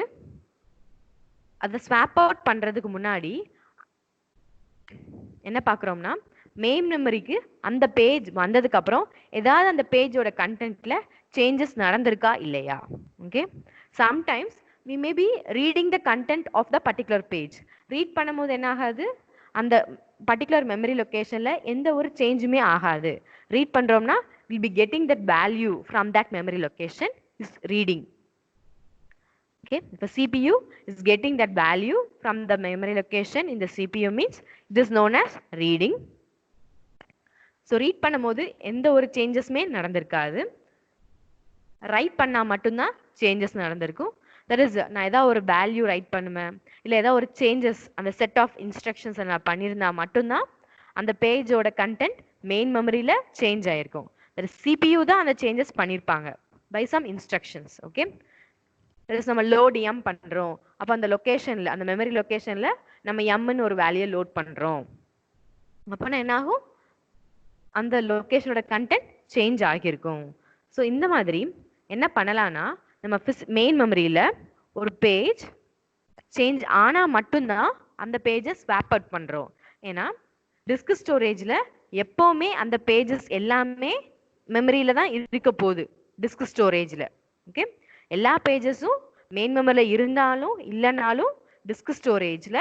அதை ஸ்வாப் அவுட் பண்றதுக்கு முன்னாடி என்ன பார்க்குறோம்னா, மெயின் மெமரிக்கு அந்த பேஜ் வந்ததுக்கு அப்புறம் ஏதாவது அந்த பேஜோட கண்டென்ட்ல சேஞ்சஸ் நடந்திருக்கா இல்லையா. Okay, sometimes we may be reading the content of the particular page. Read பண்ணும்போது என்ன ஆகாது, அந்த பர்டிகுலர் மெமரி லொகேஷன்ல எந்த ஒரு சேஞ்சுமே ஆகாது. ரீட் பண்றோம்னா we'll be getting that value from that memory location is reading. Okay, if a CPU is getting that value from the memory location in the CPU means it is known as reading. So read பண்ணும்போது எந்த ஒரு சேஞ்சஸ்மே நடந்திருக்காது, right பண்ணா மட்டும்தான் changes நடந்திருக்கும். That is நான் ஏதாவது ஒரு வேல்யூ ரைட் பண்ணுவேன், இல்லை ஏதாவது ஒரு சேஞ்சஸ் அந்த செட் ஆஃப் இன்ஸ்ட்ரக்ஷன்ஸ் நான் பண்ணியிருந்தா மட்டும்தான் அந்த பேஜோட கண்டென்ட் மெயின் மெமரியில சேஞ்ச் ஆயிருக்கும். that is CPU தான் அந்த சேஞ்சஸ் பண்ணிருப்பாங்க by some instructions. Okay, that is நம்ம load m பண்றோம். அப்ப அந்த லொகேஷன்ல, அந்த மெமரி லொகேஷன்ல நம்ம m ன்னு ஒரு வேல்யூ லோட் பண்றோம். அப்ப என்ன ஆகும், அந்த லொகேஷனோட கண்டென்ட் சேஞ்ச் ஆகியிருக்கும். ஸோ இந்த மாதிரி என்ன பண்ணலாம்னா, நம்ம மெயின் மெமரியில ஒரு பேஜ் சேஞ்ச் ஆனா மட்டும்தான் அந்த பேஜை ஸ்வாப் அவுட் பண்றோம். ஏன்னா டிஸ்க் ஸ்டோரேஜ்ல எப்பவுமே அந்த பேஜஸ் எல்லாமே மெமரியில தான் இருக்க போகுது. டிஸ்க் ஸ்டோரேஜ்ல ஓகே, எல்லா பேஜஸும் மெயின் மெமரியில இருந்தாலும் இல்லைனாலும் டிஸ்க் ஸ்டோரேஜ்ல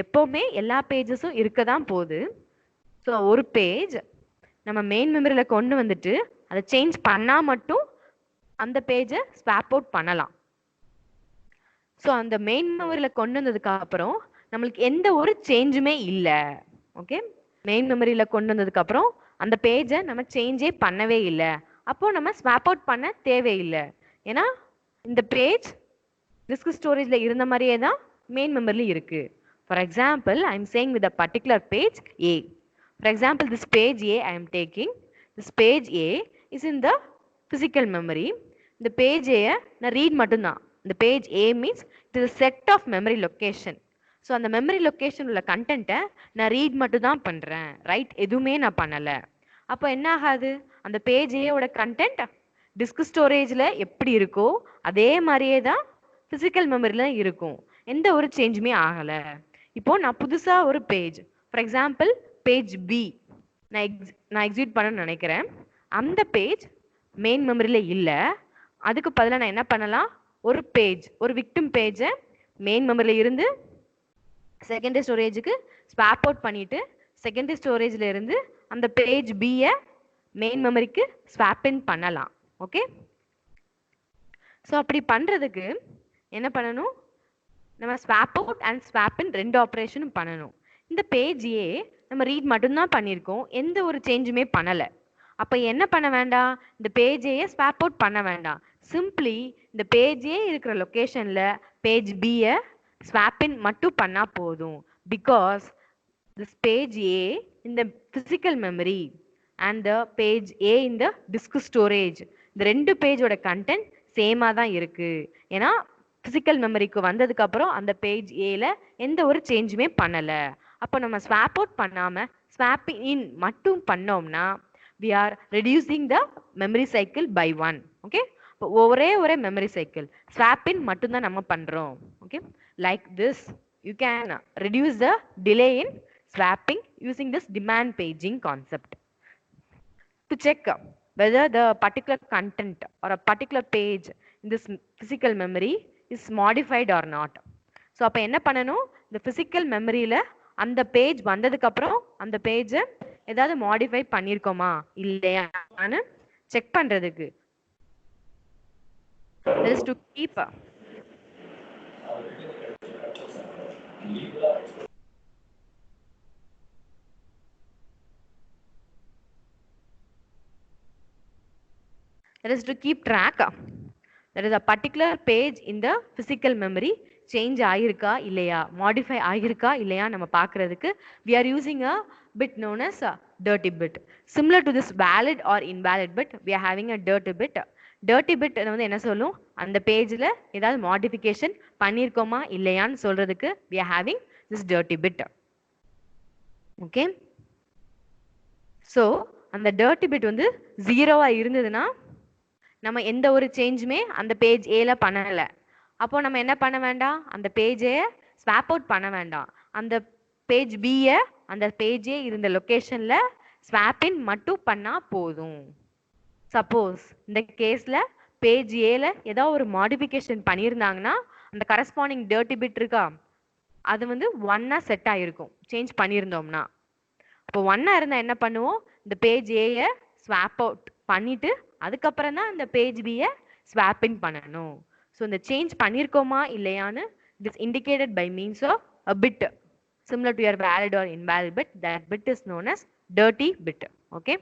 எப்பவுமே எல்லா பேஜஸும் இருக்க தான் போகுது. ஸோ ஒரு பேஜ் நம்ம மெயின் மெமரியில கொண்டு வந்துட்டு அதை சேஞ்ச் பண்ணா மட்டும் அந்த பேஜை ஸ்வாப் அவுட் பண்ணலாம். ஸோ அந்த மெயின் மெமரியில கொண்டு வந்ததுக்கு அப்புறம் நம்மளுக்கு எந்த ஒரு சேஞ்சுமே இல்லை. ஓகே, மெயின் மெமரியில கொண்டு வந்ததுக்கு அப்புறம் அந்த பேஜை நம்ம சேஞ்சே பண்ணவே இல்லை. அப்போ நம்ம ஸ்வாப் அவுட் பண்ண தேவையில்லை. ஏன்னா இந்த பேஜ் டிஸ்க் ஸ்டோரேஜ்ல இருந்த மாதிரியே தான் மெயின் மெமரியில இருக்கு. For example, I am saying with a particular page A. For example, this page A I am taking. This page A is in the physical memory. The page A na read மட்டும்தான். The page A means it is a set of memory location. So அந்த memory location உள்ள content நான் read மட்டும்தான் பண்றேன், right எதுவுமே நான் பண்ணல. அப்போ என்ன ஆகாது, அந்த பேஜ் A ஓட content disk storageல எப்படி இருக்கோ அதே மாதிரியே தான் physical memoryல இருக்கும். எந்த ஒரு சேஞ்சுமே ஆகல. இப்போ நான் புதுசா ஒரு page, for example page P நான் எக்ஸிக்யூட் பண்ண நினைக்கிறேன். அந்த பேஜ் மெயின் மெமரியில இல்லை. அதுக்கு பதிலாக நான் என்ன பண்ணலாம், ஒரு பேஜ், ஒரு விக்டிம் பேஜை மெயின் மெமரியில இருந்து செகண்டரி ஸ்டோரேஜுக்கு ஸ்வாப் அவுட் பண்ணிட்டு செகண்டரி ஸ்டோரேஜ்ல இருந்து அந்த பேஜ் பியை மெயின் மெமரிக்கு ஸ்வாப் இன் பண்ணலாம். ஓகே, ஸோ அப்படி பண்றதுக்கு என்ன பண்ணணும், நம்ம ஸ்வாப் அவுட் அண்ட் ஸ்வாப் இன் ரெண்டு ஆப்ரேஷனும் பண்ணணும். இந்த பேஜையே நம்ம ரீட் மட்டும்தான் பண்ணியிருக்கோம், எந்த ஒரு சேஞ்சுமே பண்ணலை. அப்போ என்ன பண்ண வேண்டாம், இந்த பேஜையே ஸ்வாப் அவுட் பண்ண வேண்டாம். சிம்பிளி இந்த பேஜே இருக்கிற லொக்கேஷனில் பேஜ் பியை ஸ்வாப் இன் மட்டும் பண்ணால் போதும். பிகாஸ் திஸ் பேஜ் ஏ இந்த physical memory and the page a இந்த டிஸ்க் ஸ்டோரேஜ், இந்த ரெண்டு பேஜோட கண்டென்ட் சேமாக தான் இருக்குது. ஏன்னா ஃபிசிக்கல் மெமரிக்கு வந்ததுக்கு அப்புறம் அந்த பேஜ் ஏல எந்த ஒரு சேஞ்சுமே பண்ணலை. அப்போ நம்ம ஸ்வாப் அவுட் பண்ணாமல் ஸ்வாப் இன் மட்டும் பண்ணோம்னா we are reducing the memory cycle by 1. Okay, இப்போ ஒரே memory cycle swap in மட்டும் தான் நம்ம பண்றோம். Okay, like this you can reduce the delay in swapping using this demand paging concept. To check whether the particular content or a particular page in this physical memory is modified or not. So அப்போ என்ன பண்ணணும், இந்த physical memoryல அந்த page வந்ததுக்கு அப்புறம் அந்த பேஜை ஏதாவது மாடிஃபை பண்ணிருக்கோமா இல்லையான்னு செக் பண்றதுக்கு to keep that is to keep track. There is a particular page in the physical memory change ஆயிருக்கா இல்லையா, மாடிஃபை ஆயிருக்கா இல்லையா நம்ம பார்க்கறதுக்கு we are using a bit known as a dirty bit. Similar to this valid or invalid bit, we are having a dirty bit. Dirty bit வந்து என்ன சொல்லும், அந்த பேஜ்ல ஏதாவது மாடிஃபிகேஷன் பண்ணியிருக்கோமா இல்லையான்னு சொல்றதுக்கு we are having this dirty bit. Okay, so அந்த dirty bit வந்து ஜீரோவா இருந்ததுன்னா நம்ம எந்த ஒரு சேஞ்சுமே அந்த பேஜ் ஏல பண்ணல. அப்போ நம்ம என்ன பண்ண வேண்டாம், அந்த பேஜை ஸ்வாப் அவுட் பண்ண வேண்டாம். அந்த பேஜ் பியை அந்த பேஜே இருந்த லொக்கேஷன்ல ஸ்வாப் இன் மட்டும் பண்ணா போதும். சப்போஸ் இந்த கேஸ்ல பேஜ் ஏல ஏதாவது ஒரு மாடிஃபிகேஷன் பண்ணியிருந்தாங்கன்னா அந்த கரஸ்பாண்டிங் டர்ட்டி பிட் இருக்கா அது வந்து 1 செட் ஆயிருக்கும் சேஞ்ச் பண்ணியிருந்தோம்னா. அப்போ 1 இருந்தா என்ன பண்ணுவோம், இந்த பேஜ் ஏயை ஸ்வாப் அவுட் பண்ணிட்டு அதுக்கப்புறம் தான் இந்த பேஜ் பியை ஸ்வாப் இன் பண்ணணும். ஸோ இந்த சேஞ்ச் பண்ணியிருக்கோமா இல்லையான்னு it is indicated by means of a bit similar to your valid or invalid bit. That bit is known as dirty bit. Okay,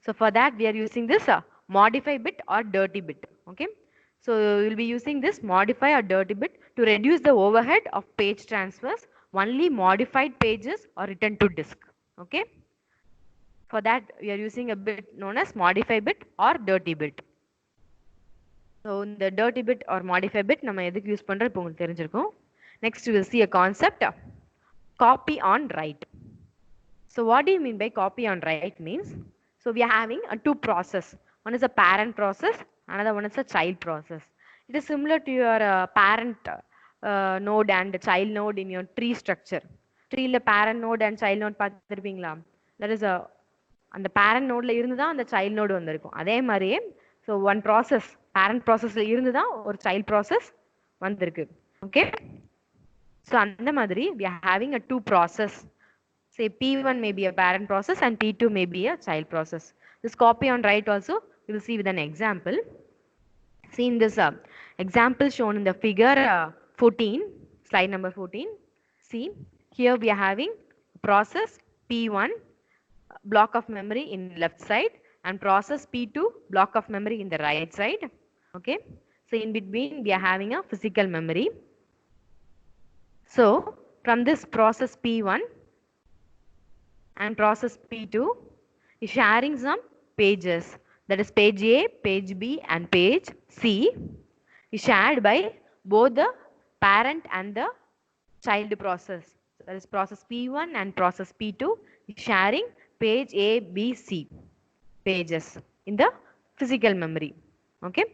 so for that we are using this modify bit or dirty bit. Okay, so we will be using this modify or dirty bit to reduce the overhead of page transfers only modified pages are written to disk. Okay. For that, we are using a bit known as modify bit or dirty bit. So the dirty bit or modify bit நம்ம எதுக்கு use பண்றோம் இப்போ உங்களுக்கு தெரிஞ்சிருக்கும். Next we will see a concept, copy on write. So what do you mean by copy on write means? So we are having a two process. One is a parent process, another one is a child process. It is similar to your parent node and child node in your tree structure. Tree la parent node and child node பார்த்திருப்பீங்களா? That is a அந்த parent nodeல இருந்து தான் அந்த child node வந்திருக்கும். அதே மாதிரியே so one process parent processல இருந்து தான் ஒரு child process வந்திருக்கு. Okay? So அந்த மாதிரி we are having a two process. Say P1 may be a parent process and P2 may be a child process. This copy on write also you will see with an example. See in this example shown in the figure 14, slide number 14. See here we are having process P1 block of memory in left side and process P2 block of memory in the right side. Okay. So in between we are having a physical memory. So from this process P1 and process P2 is sharing some pages, that is page A, page B and page C is shared by both the parent and the child process. That is process P1 and process P2 is sharing page A, B, C pages in the physical memory. Okay.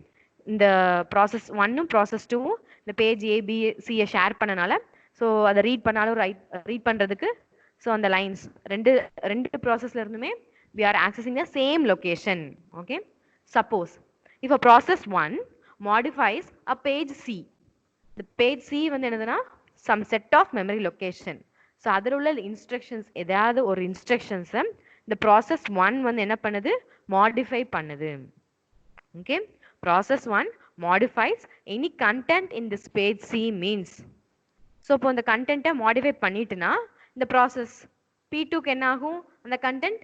In the process 1 and process 2 the page A, B, C share பண்ணனால so அதை read பண்ணாலும் read பண்றதுக்கு so on the lines ரெண்டு processல இருந்துமே we are accessing the same location. Okay. Suppose if a process 1 modifies a page C, the page C வந்து என்னதுன்னா some set of memory location. So அதில் உள்ள instructions ஏதாவது ஒரு instructions the process 1 வந்து என்ன பண்ணுது modify பண்ணுது. Okay. Process 1 modifies any content in this page C means. So இப்போ அந்த content modify பண்ணிட்டுனா இந்த process P2 க்கு என்ன ஆகும் அந்த content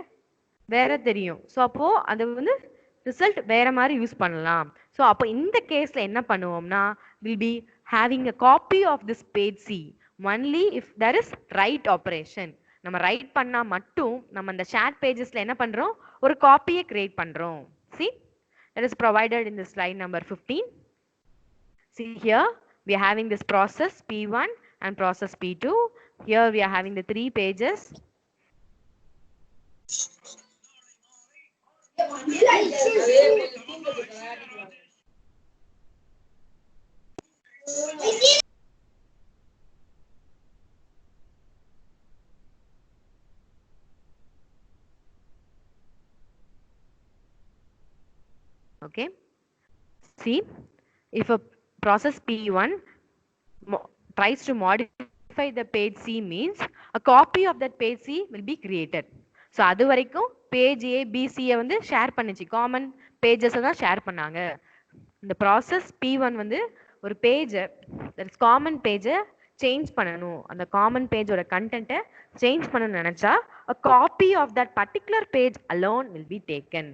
வேற தெரியும். So அப்போ அது வந்து result வேற மாதிரி யூஸ் பண்ணலாம். So அப்போ இந்த கேஸ்ல என்ன பண்ணுவோம்னா will be having a copy of this page C only if there is write operation. நம்ம write பண்ணா மட்டும் நம்ம அந்த chat pagesல என்ன பண்றோம் ஒரு காப்பியை create பண்றோம். See, that is provided in the slide number 15. See here we are having this process P1 and process P2. Here we are having the 3 pages. Okay. See, if a process P1 tries to modify the page C means a copy of that page C will be created. So அது வரைக்கும் page A, B, C வந்து share பண்ணிச்சு common pages தான் share பண்ணாங்க. இந்த process P1 வந்து ஒரு page that is common page change பண்ணணும். அந்த common page ஓட content change பண்ணணும்னு நினைச்சா a copy of that particular page alone will be taken.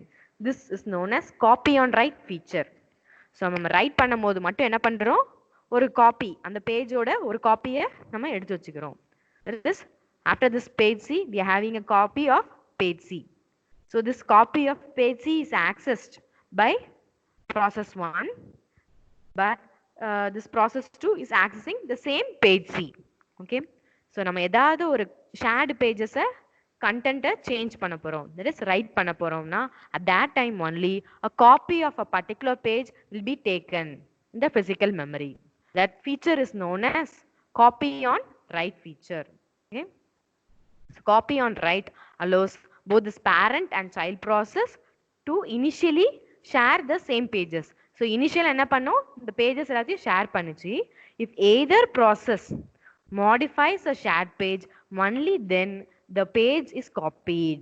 This is known as copy on write feature. So நம்ம right பண்ணும்போது மட்டும் என்ன பண்றோம் ஒரு காப்பி அந்த பேஜோட ஒரு காப்பியை நம்ம எடுத்து வச்சுக்கிறோம். After this page C we are having a copy of page C. So this copy of page C is accessed by process 1 but this process 2 is accessing the same page C. Okay. So நம்ம ஏதாவது ஒரு shared pages content change பண்ண போறோம், that is write பண்ண போறோம்னா at that time only a copy of a particular page will be taken in the physical memory. That feature is known as copy on write feature. Okay. So copy on write allows both this parent and child process to initially share the same pages. So initial என்ன பண்ணும் the pages எல்லாத்தையும் share பண்ணுச்சு. If either process modifies a shared page only then the page is copied.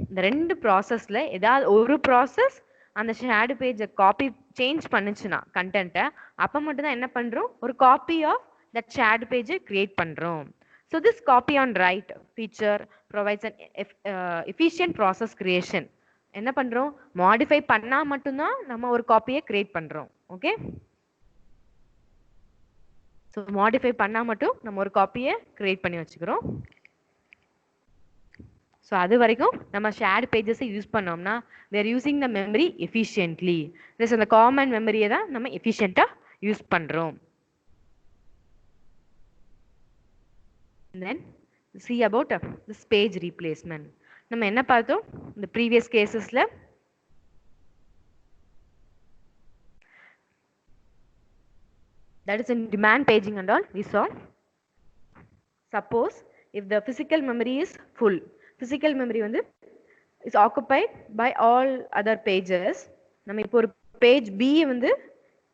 இந்த ரெண்டு ப்ராசஸ்ல ஏதாவது ஒரு process அந்த ஷேர்டு பேஜை காப்பி சேஞ்ச் பண்ணுச்சுன்னா கண்டென்ட்டை அப்போ மட்டும் தான் என்ன பண்றோம் ஒரு காப்பி ஆஃப் தட் ஷேர்டு பேஜை கிரியேட் பண்றோம். So this copy on write feature provides an efficient process creation. என்ன பண்றோம் மாடிஃபை பண்ணா மட்டும் தான் நம்ம ஒரு காப்பியை கிரியேட் பண்றோம். ஓகே. ஸோ மாடிஃபை பண்ணால் மட்டும் நம்ம ஒரு காப்பியை கிரியேட் பண்ணி வச்சுக்கிறோம். ஸோ அது வரைக்கும் நம்ம ஷேர்ட் பேஜஸை யூஸ் பண்ணோம்னா we are using the memory efficiently. this அந்த காமன் மெமரியை தான் நம்ம எஃபிஷியண்ட்டாக யூஸ் பண்ணுறோம். then see about this page replacement. நம்ம என்ன பார்த்தோம் இந்த previous கேசஸ்ல that is in demand paging and all we saw. Suppose if the physical memory is full, physical memory வந்து is occupied by all other pages, நம்ம இப்போ ஒரு page B வந்து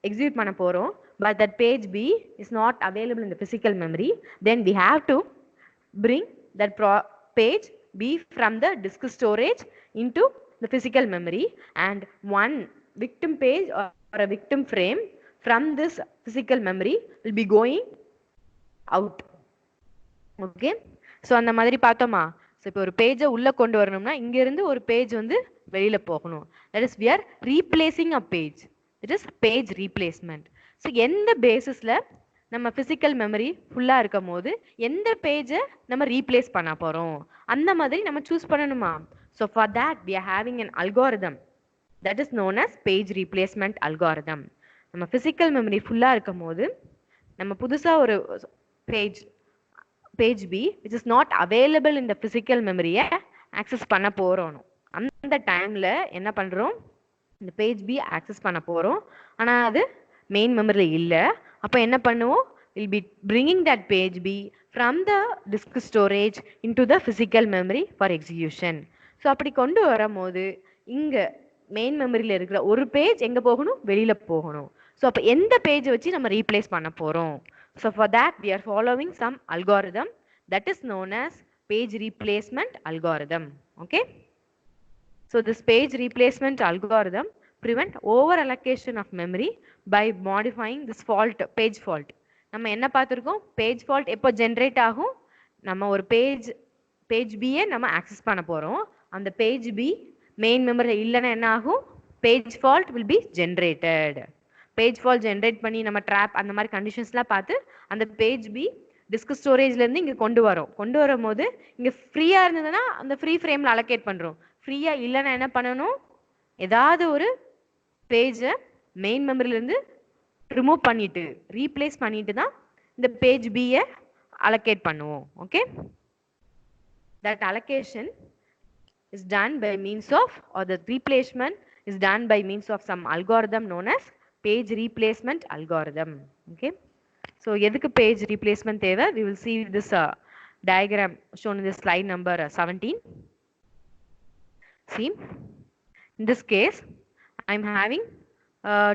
execute பண்ண போறோம், but that page B is not available in the physical memory, then we have to bring that page B from the disk storage into the physical memory, and one victim page or a victim frame from this physical memory will be going out. Okay, so அந்த மாதிரி பார்த்தோமா. So இப்போ ஒரு பேஜை உள்ளே கொண்டு வரணும்னா இங்கேருந்து ஒரு பேஜ் வந்து வெளியில் போகணும். That is we are replacing a page. It is page replacement. So எந்த பேசிஸில் நம்ம ஃபிசிக்கல் மெமரி ஃபுல்லாக இருக்கும் போது எந்த பேஜை நம்ம ரீப்ளேஸ் பண்ண போகிறோம் அந்த மாதிரி நம்ம சூஸ் பண்ணணுமா. So for that we are having an algorithm that is known as page replacement algorithm. நம்ம ஃபிசிக்கல் மெமரி ஃபுல்லாக இருக்கும் போது நம்ம புதுசாக ஒரு page P which is not available in the physical மெமரியை ஆக்சஸ் பண்ண போகிறோம். அந்த டைமில் என்ன பண்ணுறோம், இந்த பேஜ் பி ஆக்சஸ் பண்ண போகிறோம், ஆனால் அது மெயின் மெமரியில் இல்லை. அப்போ என்ன பண்ணுவோம், will be bringing that page P from the disk storage into the physical memory for execution. So அப்படி கொண்டு வரும்போது இங்கே மெயின் மெமரியில் இருக்கிற ஒரு பேஜ் எங்கே போகணும், வெளியில் போகணும். ஸோ அப்போ எந்த பேஜை வச்சு நம்ம ரீப்ளேஸ் பண்ண போகிறோம். So for that we are following some algorithm that is known as page replacement algorithm. Okay, so this page replacement algorithm prevent over allocation of memory by modifying this fault, page fault. நம்ம என்ன பார்த்திருக்கோம், page fault எப்போ generate ஆகும், நம்ம ஒரு page பியை நம்ம access பண்ண போகிறோம், அந்த பேஜ் பி மெயின் மெமரியில் இல்லைன்னா என்ன ஆகும், page fault will be generated. Page fault generate பண்ணி நம்ம ட்ராப் அந்த மாதிரி கண்டிஷன்ஸ்லாம் பார்த்து அந்த பேஜ் பி டிஸ்க் ஸ்டோரேஜ்லேருந்து இங்கே கொண்டு வரும் போது இங்கே ஃப்ரீயாக இருந்ததுன்னா அந்த ஃப்ரீ ஃப்ரேமில் அலோகேட் பண்ணுறோம். ஃப்ரீயாக இல்லைன்னா என்ன பண்ணணும், ஏதாவது ஒரு பேஜை மெயின் மெமரியிலேருந்து ரிமூவ் பண்ணிட்டு ரீப்ளேஸ் பண்ணிட்டு தான் இந்த பேஜ் பியை அலோகேட் பண்ணுவோம். Okay, that allocation is done by means of, or the replacement is done by means of some algorithm known as page replacement algorithm. Okay, so எதுக்கு page replacement தேவை, we will see this diagram shown in this slide number 17. See, in this case I am having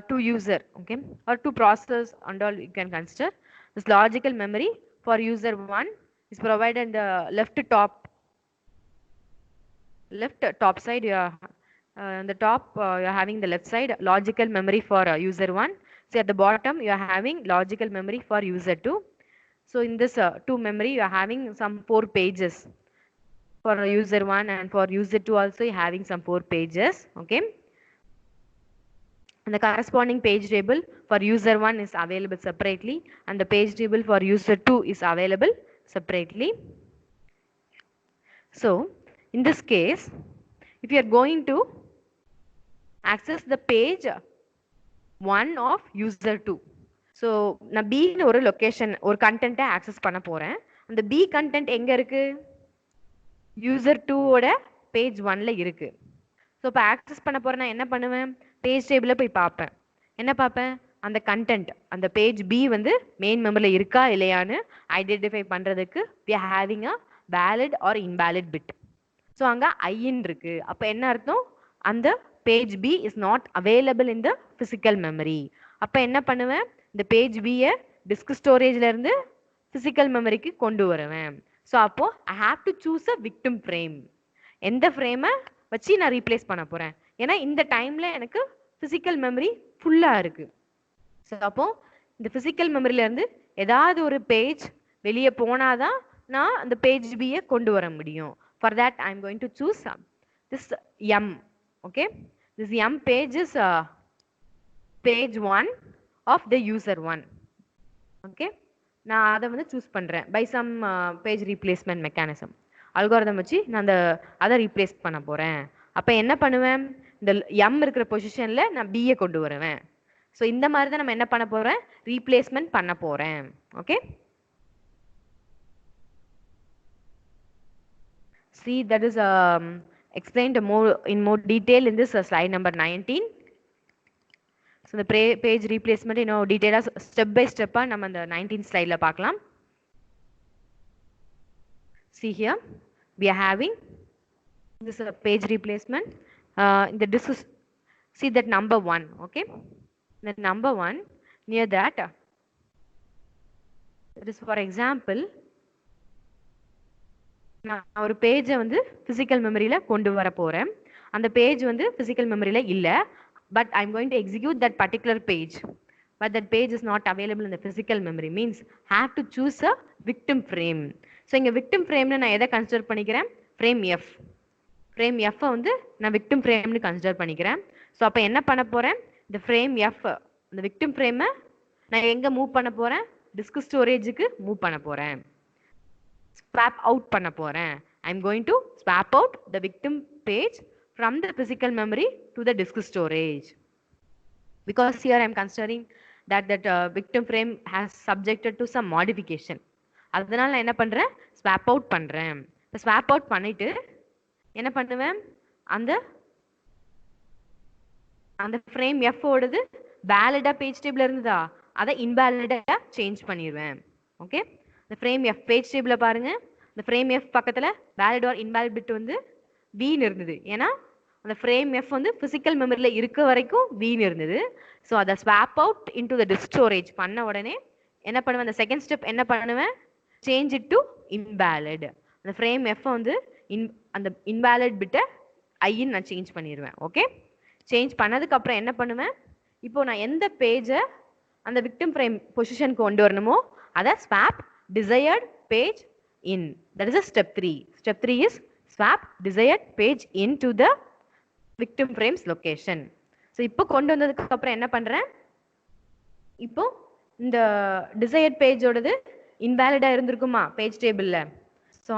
two user, okay, or two process and all you can consider. This logical memory for user 1 is provided in the left top side. You are on the top you are having the left side logical memory for user 1. So at the bottom you are having logical memory for user 2. So in this 2 memory you are having some 4 pages for user 1, and for user 2 also you are having some 4 pages. Okay, and the corresponding page table for user 1 is available separately, and the page table for user 2 is available separately. So in this case, if you are going to access the page 1 of user 2, so நான் B ன்னு ஒரு location ஒரு கண்டென்ட்டை access பண்ண போறேன். அந்த B content எங்க இருக்கு, யூசர் 2 ஓட பேஜ் 1ல இருக்கு. ஸோ இப்போ ஆக்சஸ் பண்ண போறேன், நான் என்ன பண்ணுவேன், பேஜ் டேபிளில் போய் பார்ப்பேன். என்ன பார்ப்பேன், அந்த கண்டென்ட் அந்த பேஜ் B வந்து மெயின் மெமரியில் இருக்கா இல்லையான்னு ஐடென்டிஃபை பண்ணுறதுக்கு we are having a valid or invalid bit. So அங்கே ஐன் இருக்கு. அப்போ என்ன அர்த்தம், அந்த page P is not available in the physical memory. அப்போ என்ன பண்ணுவேன், இந்த பேஜ் பியை டிஸ்க் ஸ்டோரேஜ்லேருந்து ஃபிசிக்கல் மெமரிக்கு கொண்டு வருவேன். ஸோ அப்போ I have to choose a victim frame. எந்த ஃப்ரேமை வச்சு நான் ரீப்ளேஸ் பண்ண போகிறேன், ஏன்னா இந்த டைமில் எனக்கு ஃபிசிக்கல் மெமரி ஃபுல்லாக இருக்குது. ஸோ அப்போ இந்த ஃபிசிக்கல் மெமரியிலேருந்து ஏதாவது ஒரு பேஜ் வெளியே போனாதான் நான் அந்த பேஜ் பியை கொண்டு வர முடியும். For that I am going to choose this M. Okay, this M page is page 1 of the user 1. Okay, நான் அதை வந்து சூஸ் பண்ணுறேன் by some page replacement mechanism algorithm வச்சு நான் அதை ரீப்ளேஸ் பண்ண போகிறேன். அப்போ என்ன பண்ணுவேன், இந்த எம் இருக்கிற பொசிஷனில் நான் பிஏ கொண்டு வருவேன். ஸோ இந்த மாதிரி தான் நம்ம என்ன பண்ண போகிறேன், ரீப்ளேஸ்மெண்ட் பண்ண போகிறேன். Okay, see that is explained in more detail in this slide number 19. So the page replacement detail step by step நம்ம அந்த 19th slideல பார்க்கலாம். See here we are having this page replacement. This is, see that number 1. Okay, the number 1 near that is for example நான் ஒரு பேஜை வந்து physical மெமரியில கொண்டு வர போறேன். அந்த பேஜ் வந்து பிசிக்கல் மெமரியில இல்ல, but I'm going to execute that particular page, but that page is not available in the physical memory, means have to choose a victim frame. So இங்க victim frame நான் எதை consider பண்ணிக்கிறேன், frame f. frame f வந்து நான் victim frame னு consider பண்ணிக்கிறேன். So அப்போ என்ன பண்ண போறேன், இந்த frame f இந்த victim frame நான் எங்க மூவ் பண்ண போறேன், disk storage-க்கு மூவ் பண்ண போறேன், swap out பண்ண போறேன். I'm going to swap out the victim page from the physical memory to the disk storage, because here I'm considering that victim frame has subjected to some modification. அதனால நான் என்ன பண்றேன், swap out பண்றேன். இப்போ swap out பண்ணிட்டு என்ன பண்ணுவேன், அந்த frame f ஓடது வேலிடா பேஜ் டேபிள் இருந்ததா அதை இன்வேலிடா சேஞ்ச் பண்ணிடுவேன். ஓகே, இந்த frame f பேஜ் டேபிள பாருங்க, இந்த frame f பக்கத்துல வேலிட் ஆர் இன்வேலிட் பிட் வந்து v இருந்தது. ஏன்னா அந்த frame f வந்து பிசிக்கல் மெமரியில இருக்க வரைக்கும் v இருந்தது. ஸோ அதை swap out into the disk storage பண்ண உடனே என்ன பண்ணுவேன், அந்த செகண்ட் ஸ்டெப் என்ன பண்ணுவேன், சேஞ்ச் இட் டு இன்வேலிட். அந்த frame f வந்து அந்த இன்வேலிட் பிட்டை ஐன்னு நான் சேஞ்ச் பண்ணிடுவேன். ஓகே, சேஞ்ச் பண்ணதுக்கு அப்புறம் என்ன பண்ணுவேன், இப்போ நான் எந்த பேஜை அந்த விக்டிம் ஃப்ரேம் பொசிஷன் கொண்டு வரணுமோ அதை swap desired page in. That is a step 3. Step 3 is swap desired page into the victim frames location. So இப்போ கொண்டு வந்ததுக்கு அப்புறம் என்ன பண்றேன், இப்போ இந்த desired page ஓடது இன்வேலிடா இருந்திருக்குமா பேஜ் டேபிள்ல, ஸோ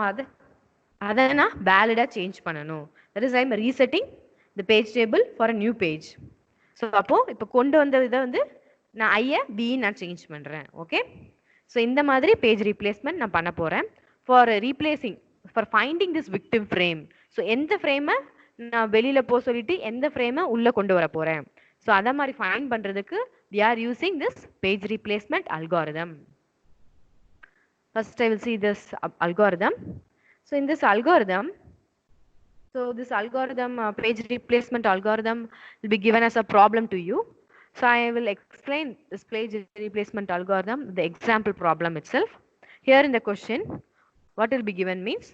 அதை நான் வேலிடா சேஞ்ச் பண்ணணும். That is I'm resetting the page table for a new page. So அப்போ இப்போ கொண்டு வந்த இதை வந்து நான் ஐயை பி நான் சேஞ்ச் பண்றேன். ஓகே, ஸோ இந்த மாதிரி பேஜ் ரீப்ளேஸ்மெண்ட் நான் பண்ண போறேன் for replacing, for finding this victim frame. So எந்த ஃப்ரேமை நான் வெளியில போக சொல்லிட்டு எந்த ஃப்ரேமை உள்ள கொண்டு வர போறேன், ஸோ அதை மாதிரி ஃபைண்ட் பண்றதுக்கு we are using this page replacement algorithm. First I will see this algorithm. So in this algorithm, page replacement algorithm will be given as a problem to you. So I will explain this page replacement algorithm, the example problem itself. Here in the question, what will be given means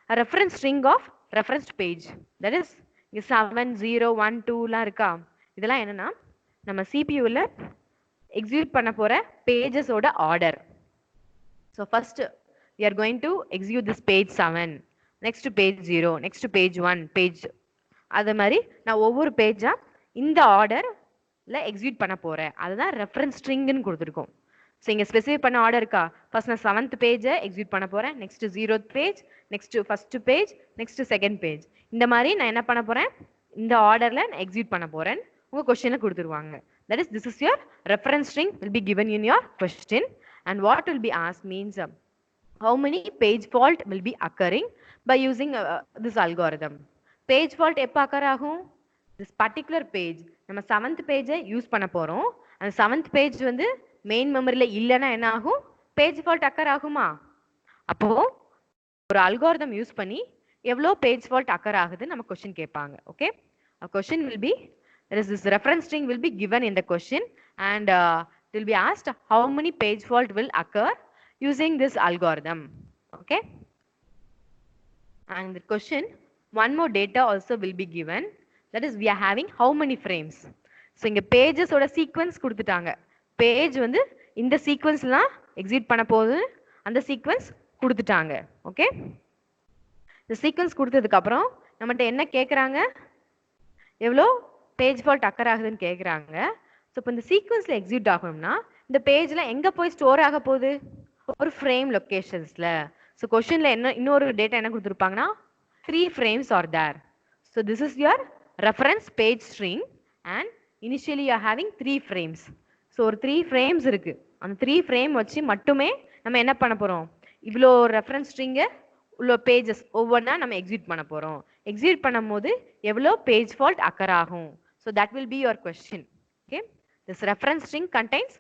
a reference string of referenced page. That is 7, 0, 1, 2 la irukka. இதெல்லாம் என்னன்னா நம்ம CPU-ல execute பண்ண போற pages ஓட order. So first we are going to execute this page 7, next to page 0, next to page 1, page அது மாதிரி நான் ஒவ்வொரு பேஜா இந்த ஆர்டர்ல எக்ஸிக்யூட் பண்ண போறேன். அதுதான் ரெஃபரன்ஸ் ஸ்ட்ரிங்னு கொடுத்துருக்கோம். ஸோ இங்கே ஸ்பெசிஃபை பண்ண ஆர்டர் இருக்கா, ஃபர்ஸ்ட் நான் 7th பேஜை எக்ஸிக்யூட் பண்ண போறேன், next 0th page, next first page, next second page. இந்த மாதிரி நான் என்ன பண்ண போறேன், இந்த ஆர்டர்ல நான் எக்ஸிக்யூட் பண்ண போறேன். உங்க கொஸ்டின்ல கொடுத்துருவாங்க. That is, this is your reference string will be given in your question, and what will be asked means how many page fault will be occurring by using this algorithm. Page fault எப்போ occur ஆகும், this particular page நம்ம 7th பேஜை use பண்ண போறோம். அந்த 7th page வந்து main மெமரியில இல்லைன்னா என்ன ஆகும், பேஜ் ஃபால்ட் அக்கர் ஆகுமா. அப்போ ஒரு அல்காரிதம் யூஸ் பண்ணி எவ்வளோ பேஜ் ஃபால்ட் அக்கர் ஆகுது நம்ம கொஸ்டின் கேட்பாங்க. Okay, question will be, there is this reference string will be given in the question, and it will be asked how many page fault will occur using this algorithm. Okay, and the question, one more data also will be given. That is, we are having how many frames. So இங்க pages ஓட sequence கொடுத்துட்டாங்க. Page வந்து இந்த சீக்வன்ஸ்லாம் execute பண்ண போது அந்த sequence கொடுத்துட்டாங்க. Okay, இந்த சீக்வன்ஸ் கொடுத்ததுக்கு அப்புறம் நம்மகிட்ட என்ன கேட்குறாங்க, எவ்வளோ பேஜ் ஃபால்ட் அக்கர் ஆகுதுன்னு கேட்குறாங்க. ஸோ இப்போ இந்த சீக்வன்ஸில் எக்ஸிக்யூட் ஆகணும்னா இந்த பேஜில் எங்கே போய் ஸ்டோர் ஆக போகுது, ஒரு ஃப்ரேம் லொகேஷன்ஸ்ல. ஸோ கொஸ்டின்ல என்ன இன்னொரு டேட்டா என்ன கொடுத்துருப்பாங்கன்னா 3 frames are there. So this is your reference page string and initially you are having 3 frames. So ஒரு 3 frames இருக்கு. அந்த 3 frame வச்சு மட்டுமே நம்ம என்ன பண்ண போறோம், இவ்வளோ ரெஃபரன்ஸ் ஸ்ட்ரிங்க உள்ள பேஜஸ் ஒவ்வொன்றா நம்ம எக்ஸிக்யூட் பண்ண போறோம். எக்ஸிக்யூட் பண்ணும்போது எவ்வளோ பேஜ் ஃபால்ட் அக்கர் ஆகும். So that will be your question. Okay, this reference string contains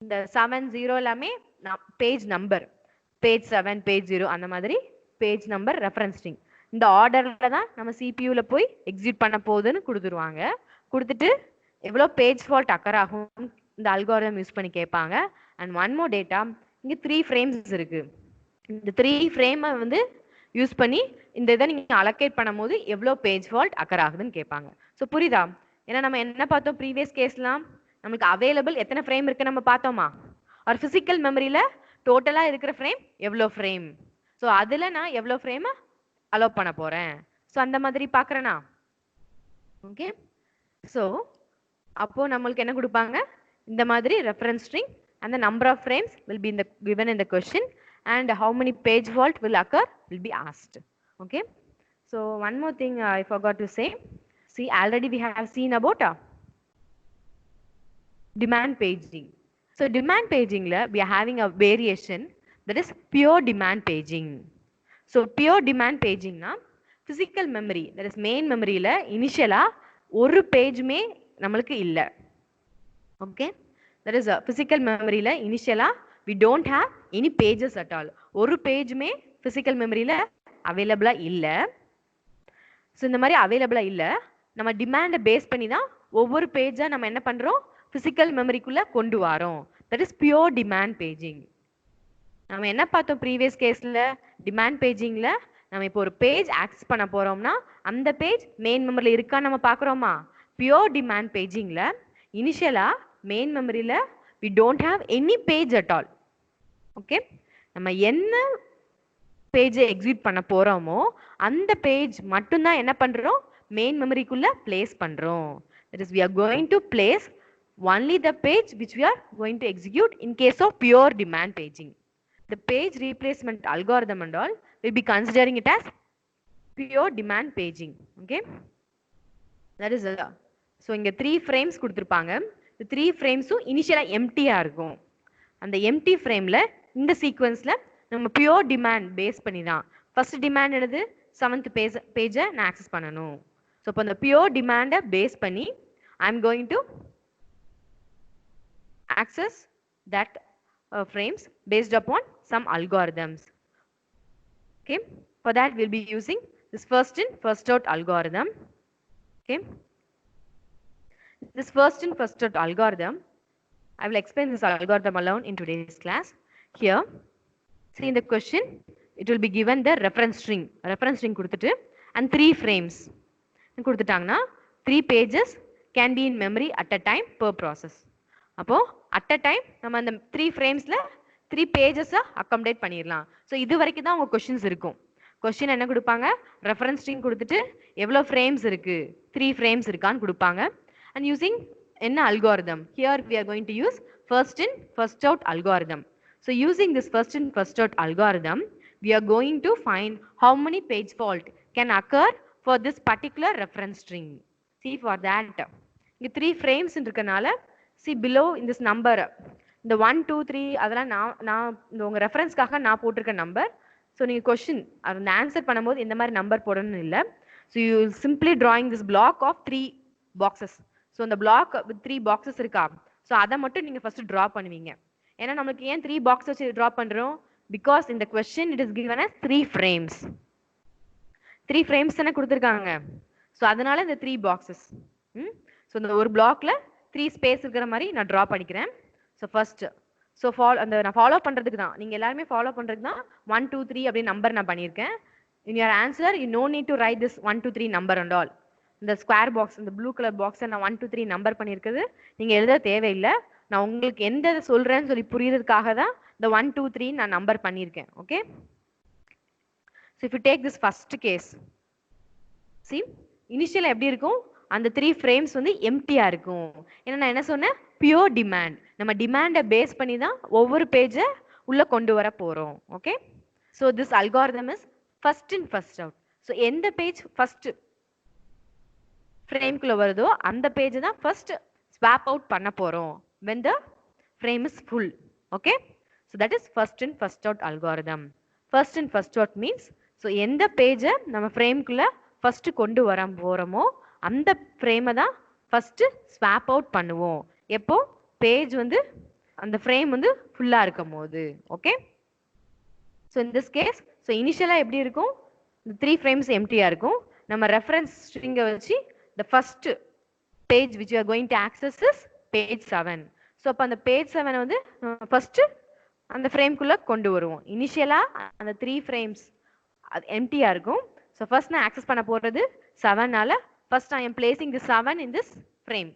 இந்த 7 0 எல்லாமே பேஜ் நம்பர், பேஜ் 7 பேஜ் 0 அந்த மாதிரி பேஜ் நம்பர் ரெஃபரன்ஸ் ஸ்ட்ரிங். இந்த ஆர்டர்ல தான் நம்ம சிபியூல போய் எக்ஸிக்யூட் பண்ண போகுதுன்னு கொடுத்துருவாங்க. கொடுத்துட்டு எவ்வளோ பேஜ் ஃபால்ட் அக்கர் ஆகும் இந்த அல்காரிதம் யூஸ் பண்ணி கேட்பாங்க. அண்ட் ஒன் மோர் டேட்டா, இங்கே 3 frames இருக்கு. இந்த 3 frame வந்து யூஸ் பண்ணி இந்த இதை நீங்க அலோகேட் பண்ணும்போது எவ்வளோ பேஜ் ஃபால்ட் அக்கர் ஆகுதுன்னு கேட்பாங்க. ஸோ புரியுதா? ஏன்னா நம்ம என்ன பார்த்தோம் ப்ரீவியஸ் கேஸ்லாம், நமக்கு அவைலபிள் எத்தனை ஃப்ரேம் இருக்கு நம்ம பார்த்தோமா, ஒரு பிசிக்கல் மெமரியில டோட்டலா இருக்கிற ஃப்ரேம் எவ்வளோ ஃப்ரேம், ஸோ அதுல நான் எவ்வளோ ஃப்ரேம் அலோ பண்ண போறேன். ஸோ அந்த மாதிரி பாக்குறேனா? ஓகே, ஸோ அப்போ நம்மளுக்கு என்ன கொடுப்பாங்க, இந்த மாதிரி reference string and the number of frames will be given in the question and how many page fault will occur will be asked. Okay, so one more thing I forgot to say. See, already we have seen about demand paging. So demand paging la we are having a variation that is pure demand paging. So pure demand paging na physical memory, that is main memory la initially ஒரு பேஜுமே நம்மளுக்கு இல்ல. Okay, that is a physical memory la initially we don't have any pages at all. ஒரு பேஜுமே physical memory la available இல்ல. So இந்த மாதிரி அவைலபிளா இல்ல, நம்ம டிமாண்டை பேஸ் பண்ணி தான் ஒவ்வொரு பேஜா நம்ம என்ன பண்றோம், பிசிக்கல் மெமரிக்குள்ள கொண்டு வரோம். That is pure demand paging. நம்ம என்ன பார்த்தோம் ப்ரீவியஸ் கேஸ்ல, டிமாண்ட் பேஜிங்ல நம்ம இப்போ ஒரு பேஜ் ஆக்சஸ் பண்ண போறோம்னா அந்த பேஜ் மெயின் மெமரியில இருக்கா நம்ம பாக்குறோமா. பியூர் டிமாண்ட் பேஜிங்ல இனிஷியலா மெயின் மெமரியில we don't have any page at all. Okay, நம்ம என்ன பேஜை எக்ஸிக்யூட் பண்ண போறோமோ அந்த பேஜ் மட்டும்தான் என்ன பண்றோம், மெயின் மெமரிக்குள்ள பிளேஸ் பண்றோம். That is, we are going to place only the page which we are going to execute in case of pure demand paging. The page replacement algorithm and all will be considering it as pure demand paging. Okay, that is so இங்க 3 frames கொடுத்திருப்பாங்க. இந்த 3 frames-உம் இனிஷியலா எம்டியா இருக்கும். அந்த empty ஃப்ரேம்ல இந்த சீக்வன்ஸ்ல நம்ம பியூர் டிமாண்ட் பேஸ் பண்ணி தான் ஃபர்ஸ்ட் டிமாண்ட் என்னது 7th பேஜை நான் ஆக்சஸ் பண்ணணும். ஸோ இப்போ அந்த பியூர் டிமாண்டை பேஸ் பண்ணி I am going to access that frames based upon some algorithms. Okay, for that we'll be using this first in first out algorithm. Okay, this first in first out algorithm, I will explain this algorithm alone in today's class. Here, see in the question, it will be given the reference string கொடுத்துட்டு and 3 frames கொடுத்துட்டாங்கன்னா 3 pages can be in memory at a time per process. அப்போ at a time நம்ம அந்த 3 framesல 3 pages accommodate பண்ணிடலாம். So இது வரைக்கும் தான் உங்க questions இருக்கும். கொஸ்டின் என்ன கொடுப்பாங்க, ரெஃபரன்ஸ் ஸ்ட்ரிங் கொடுத்துட்டு எவ்வளோ ஃப்ரேம்ஸ் இருக்கு, 3 frames இருக்கான்னு கொடுப்பாங்க. அண்ட் யூசிங் என்ன algorithm, here we are going to use first in first out algorithm. So using this first in first out algorithm, we are going to find how many page fault can occur for this particular reference string. See, for that இங்க 3 frames இருக்கனால see below in this number, இந்த 1 2 3 அதெல்லாம் நான் இந்த உங்க ரெஃபரன்ஸ்க்காக நான் போட்டிருக்க நம்பர். ஸோ நீங்க கொஸ்டின் அந்த ஆன்சர் பண்ணும்போது இந்த மாதிரி நம்பர் போடணும்னு இல்லை. So you simply drawing this block of 3 boxes. So அந்த பிளாக் வித் 3 பாக்ஸஸ் இருக்கா, ஸோ அதை மட்டும் நீங்க ஃபர்ஸ்ட் ட்ரா பண்ணுவீங்க. ஏன்னா நமக்கு ஏன் 3 பாக்ஸ் வச்சு ட்ரா பண்றோம், பிகாஸ் இந்த question it is given as 3 frames. 3 frames தானே கொடுத்துருக்காங்க. ஸோ அதனால இந்த 3 பாக்ஸஸ். ஸோ இந்த ஒரு பிளாக்ல 3 ஸ்பேஸ் இருக்கிற மாதிரி நான் ட்ரா பண்ணிக்கிறேன். ஸோ ஃபர்ஸ்ட் ஸோ அந்த நான் ஃபாலோ பண்றதுக்கு தான், நீங்க எல்லாருமே ஃபாலோ பண்றதுக்கு தான் 1 2 3 அப்படின்னு நம்பர் நான் பண்ணியிருக்கேன். In your answer you no need to write this 1 2 3 number and all. இந்த ஸ்கொயர் பாக்ஸ், இந்த ப்ளூ கலர் பாக்ஸை நான் 1 2 3 நம்பர் பண்ணியிருக்குது நீங்க எழுத தேவையில்லை. நான் உங்களுக்கு எந்த சொல்றேன்னு சொல்லி புரியறதுக்காக தான் இந்த 1 2 3 நான் நம்பர் பண்ணியிருக்கேன். Okay, so if you take this first case, C initial எப்படி இருக்கும், அந்த 3 frames வந்து எம்டியா இருக்கும். ஏன்னா நான் என்ன சொன்னேன், பியூர் டிமாண்ட், நம்ம டிமாண்டை பேஸ் பண்ணி தான் ஒவ்வொரு பேஜை உள்ள கொண்டு வர போறோம். Okay, so this algorithm is first in first out. So எந்த பேஜ் ஃபர்ஸ்ட் ஃப்ரேம்குள்ள வருதோ அந்த பேஜ் தான் ஃபர்ஸ்ட் ஸ்வாப் அவுட் பண்ண போறோம் when the frame is full. Okay, so that is first in first out algorithm. First in first out means so எந்த பேஜை நம்ம ஃப்ரேம்குள்ள first கொண்டு வர போறோமோ அந்த ஃப்ரேமை தான் ஃபர்ஸ்ட் ஸ்வாப் அவுட் பண்ணுவோம். எப்போ பேஜ் வந்து அந்த ஃப்ரேம் வந்து ஃபுல்லா இருக்கும் போது. Okay, so in this case so இனிஷியலா எப்படி இருக்கும், இந்த 3 ஃப்ரேம்ஸ் எம்டியா இருக்கும். நம்ம ரெஃபரன்ஸ் ஸ்ட்ரிங்கை வச்சு the first page which you are going to access is page 7. So அப்போ அந்த பேஜ் 7 வந்து ஃபர்ஸ்ட் அந்த ஃப்ரேம்குள்ள கொண்டு வருவோம். இனிஷியலா அந்த 3 ஃப்ரேம்ஸ் அது எம்டியா இருக்கும். ஸோ ஃபர்ஸ்ட் நான் ஆக்சஸ் பண்ண போறது 7னால first I am placing the 7 in this frame.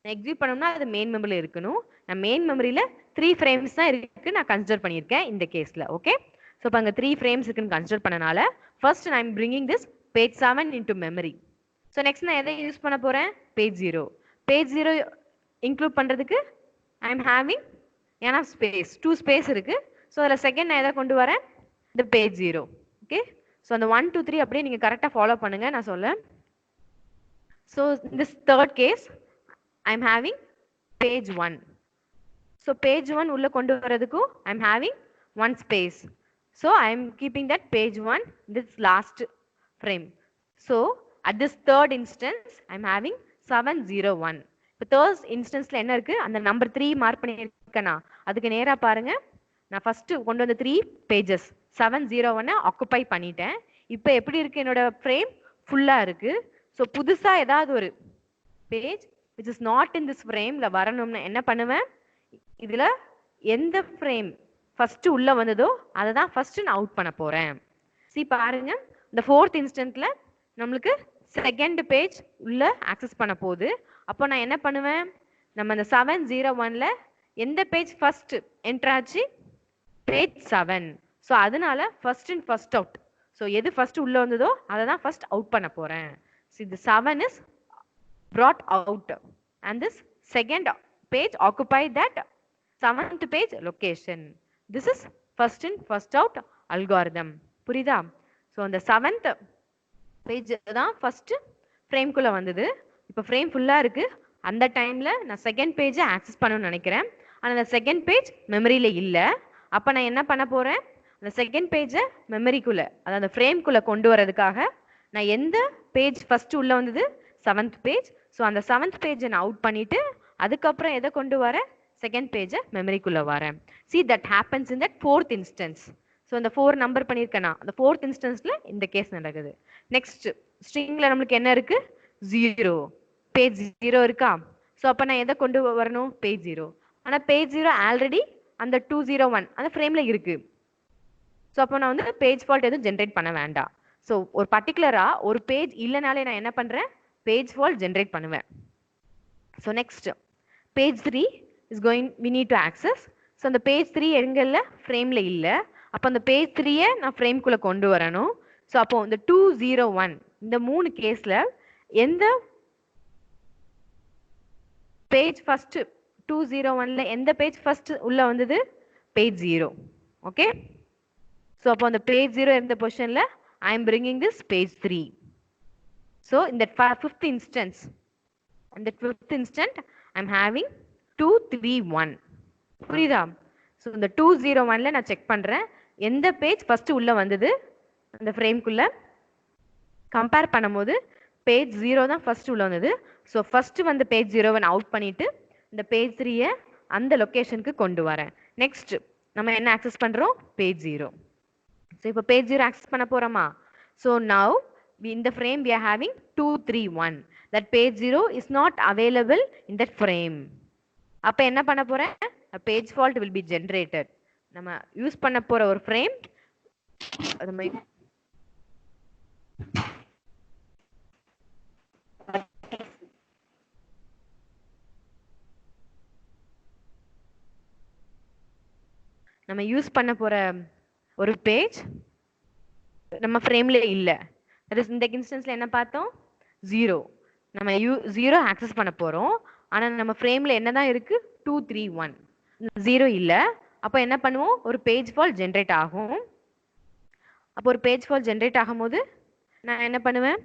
நான் எக்ஸிக்யூட் பண்ணணும்னா அது மெயின் மெமரியில் இருக்கணும். நான் மெயின் மெமரியில் 3 ஃப்ரேம்ஸ் தான் இருக்கு நான் கன்சிடர் பண்ணியிருக்கேன் இந்த கேஸில். ஓகே, ஸோ இப்போ அங்கே 3 ஃப்ரேம்ஸ் இருக்குன்னு கன்சிடர் பண்ணனால first I M bringing this page 7 into memory. So next நான் எதை யூஸ் பண்ண போறேன், பேஜ் 0. பேஜ் 0 இன்க்ளூட் பண்றதுக்கு ஐ எம் ஹேவிங் ஏன்னா ஸ்பேஸ் 2 ஸ்பேஸ் இருக்கு. ஸோ அதில் செகண்ட் நான் எதை கொண்டு வரேன், இந்த பேஜ் 0. ஓகே, ஸோ அந்த 1 2 3 அப்படியே நீங்க கரெக்டாக ஃபாலோ பண்ணுங்க நான் சொல்ல. So this third case I am having page 1. So page 1 உள்ள கொண்டு வரதுக்கும் I am having 1 space. So I am keeping that page 1 this last frame. So at this third instance I am having 701. இப்போ third instanceல என்ன இருக்கு, அந்த number 3 mark பண்ணியிருக்கேனா அதுக்கு நேரா பாருங்க. நான் ஃபர்ஸ்ட் கொண்டு வந்த 3 பேஜஸ் 701 ஆக்குபை பண்ணிட்டேன். இப்போ எப்படி இருக்கு, என்னோட ஃப்ரேம் ஃபுல்லா இருக்கு. ஸோ புதுசா ஏதாவது ஒரு page which is not in this frameல வரணும்னா என்ன பண்ணுவேன், இதுல எந்த ஃப்ரேம் ஃபர்ஸ்ட் உள்ள வந்ததோ அதை தான் ஃபர்ஸ்ட் நான் அவுட் பண்ண போறேன். see பாருங்க, இந்த 4th இன்ஸ்டன்ட்ல நம்மளுக்கு செகண்ட் பேஜ் உள்ள ஆக்சஸ் பண்ண போகுது. அப்போ நான் என்ன பண்ணுவேன், நம்ம இந்த 701ல எந்த பேஜ் ஃபர்ஸ்ட் என்டர் ஆச்சு, பேஜ் 7. ஸோ அதனால first in first out. So எது ஃபர்ஸ்ட் உள்ள வந்ததோ அதை தான் ஃபர்ஸ்ட் அவுட் பண்ண போறேன். ஸோ இது 7 is brought out and this second page occupied that 7th page location. This is first in first out algorithm. புரியுதா? ஸோ அந்த 7th பேஜ் தான் ஃபர்ஸ்ட் ஃப்ரேம்குள்ள வந்தது. இப்போ ஃப்ரேம் ஃபுல்லா இருக்கு. அந்த டைம்ல நான் செகண்ட் பேஜை ஆக்சஸ் பண்ணணும்னு நினைக்கிறேன். ஆனால் அந்த செகண்ட் பேஜ் மெமரியில இல்லை. அப்போ நான் என்ன பண்ண போறேன், அந்த செகண்ட் பேஜை மெமரிக்குள்ள அதாவது அந்த ஃப்ரேம்குள்ள கொண்டு வரதுக்காக நான் எந்த பேஜ் ஃபர்ஸ்ட் உள்ள வந்தது, 7th பேஜ். ஸோ அந்த 7th பேஜை நான் அவுட் பண்ணிட்டு அதுக்கப்புறம் எதை கொண்டு வரேன், செகண்ட் பேஜை மெமரிக்குள்ள வரேன். see that happens in that 4th instance. So இந்த 4 நம்பர் பண்ணியிருக்கேனா அந்த 4th இன்ஸ்டன்ஸ்ல இந்த கேஸ் நடக்குது. நெக்ஸ்ட் ஸ்ட்ரிங்ல நம்மளுக்கு என்ன இருக்கு, 0 பேஜ் 0 இருக்கா. ஸோ அப்போ நான் எதை கொண்டு வரணும், பேஜ் 0. ஆனால் பேஜ் 0 ஆல்ரெடி அந்த 201 அந்த ஃப்ரேம்ல இருக்கு. ஸோ அப்போ நான் வந்து பேஜ் ஃபால்ட் எதுவும் ஜென்ரேட் பண்ண வேண்டாம். ஸோ ஒரு பர்டிகுலரா ஒரு பேஜ் இல்லைனாலே நான் என்ன பண்றேன், பேஜ் ஃபால்ட் ஜென்ரேட் பண்ணுவேன். So next page 3 is going we need to access. So அந்த பேஜ் 3 எங்கல்ல ஃப்ரேம்ல இல்லை. அப்போ அந்த பேஜ் 3 நான் ஃப்ரேம்குள்ள கொண்டு வரணும். ஸோ அப்போ இந்த 201 இந்த 3 கேஸ்ல எந்த பேஜ் ஃபர்ஸ்ட் 201ல எந்த பேஜ் ஃபர்ஸ்ட் உள்ள வந்தது, பேஜ் 0. ஓகே, ஸோ அப்போ அந்த பேஜ் 0 இருந்த பொசிஷன்ல I am bringing this page 3. So இந்த 5th instance அந்த 5th instant I am having 231. புரியுதா? ஸோ இந்த 201ல நான் செக் பண்றேன் எந்த பேஜ் ஃபர்ஸ்ட் உள்ள வந்தது அந்த ஃப்ரேம்குள்ள. கம்பேர் பண்ணும்போது பேஜ் 0 தான் ஃபர்ஸ்ட் உள்ள வந்தது. ஸோ ஃபர்ஸ்ட் வந்து பேஜ் 0வை அவுட் பண்ணிட்டு இந்த பேஜ் 3 அந்த லொகேஷனுக்கு கொண்டு வரேன். நெக்ஸ்ட் நம்ம என்ன ஆக்சஸ் பண்றோம், பேஜ் 0. ஸோ இப்போ பேஜ் 0 ஆக்சஸ் பண்ண போறோமா. So now in the frame we are having 231. that page 0 is not available in that frame. அப்ப என்ன பண்ண போறேன், a page fault will be generated. நம்ம யூஸ் பண்ண போற ஒரு ஃப்ரேம் நம்ம யூஸ் பண்ண போற ஒரு பேஜ் நம்ம ஃப்ரேம்ல இல்ல. தட் இஸ் இந்த இன்ஸ்டன்ஸ்ல என்ன பார்த்தோம், 0. நம்ம 0 ஆக்சஸ் பண்ண போறோம். ஆனா நம்ம ஃப்ரேம்ல என்னதான் இருக்கு, 231. 0 இல்ல. அப்போ என்ன பண்ணுவோம், ஒரு பேஜ் ஃபால்ட் ஜென்ரேட் ஆகும். அப்போ ஒரு பேஜ் ஃபால்ட் ஜென்ரேட் ஆகும்போது நான் என்ன பண்ணுவேன்,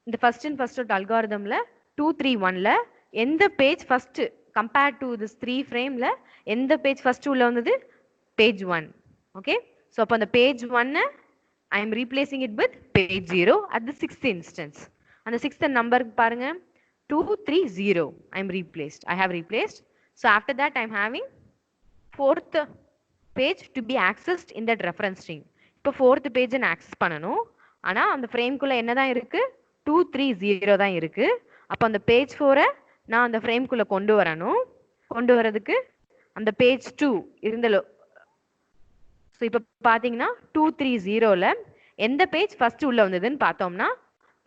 இந்த ஃபர்ஸ்ட் இன் ஃபர்ஸ்ட் அவுட் அல்காரிதம்ல 231ல எந்த page first compared to this 3 ஃப்ரேம்ல எந்த பேஜ் ஃபர்ஸ்ட் உள்ள வந்தது, பேஜ் 1. ஓகே, ஸோ அப்போ அந்த page 1 I am replacing it with page 0 at the 6th instance. அந்த 6th நம்பருக்கு பாருங்க 230 I am replaced. I have replaced. So after that I am having 4th page to be accessed in that reference string. இப்போ 4th page நான் access பண்ணணும். ஆனா அந்த ஃப்ரேம்குள்ள என்னதான் இருக்கு, 230 தான் இருக்கு. அப்போ அந்த பேஜ் 4 நான் அந்த ஃப்ரேம்குள்ள கொண்டு வரணும். கொண்டு வரதுக்கு அந்த பேஜ் 2 இருந்தலோ. ஸோ இப்போ பார்த்தீங்கன்னா 230ல எந்த பேஜ் ஃபர்ஸ்ட் உள்ள வந்ததுன்னு பார்த்தோம்னா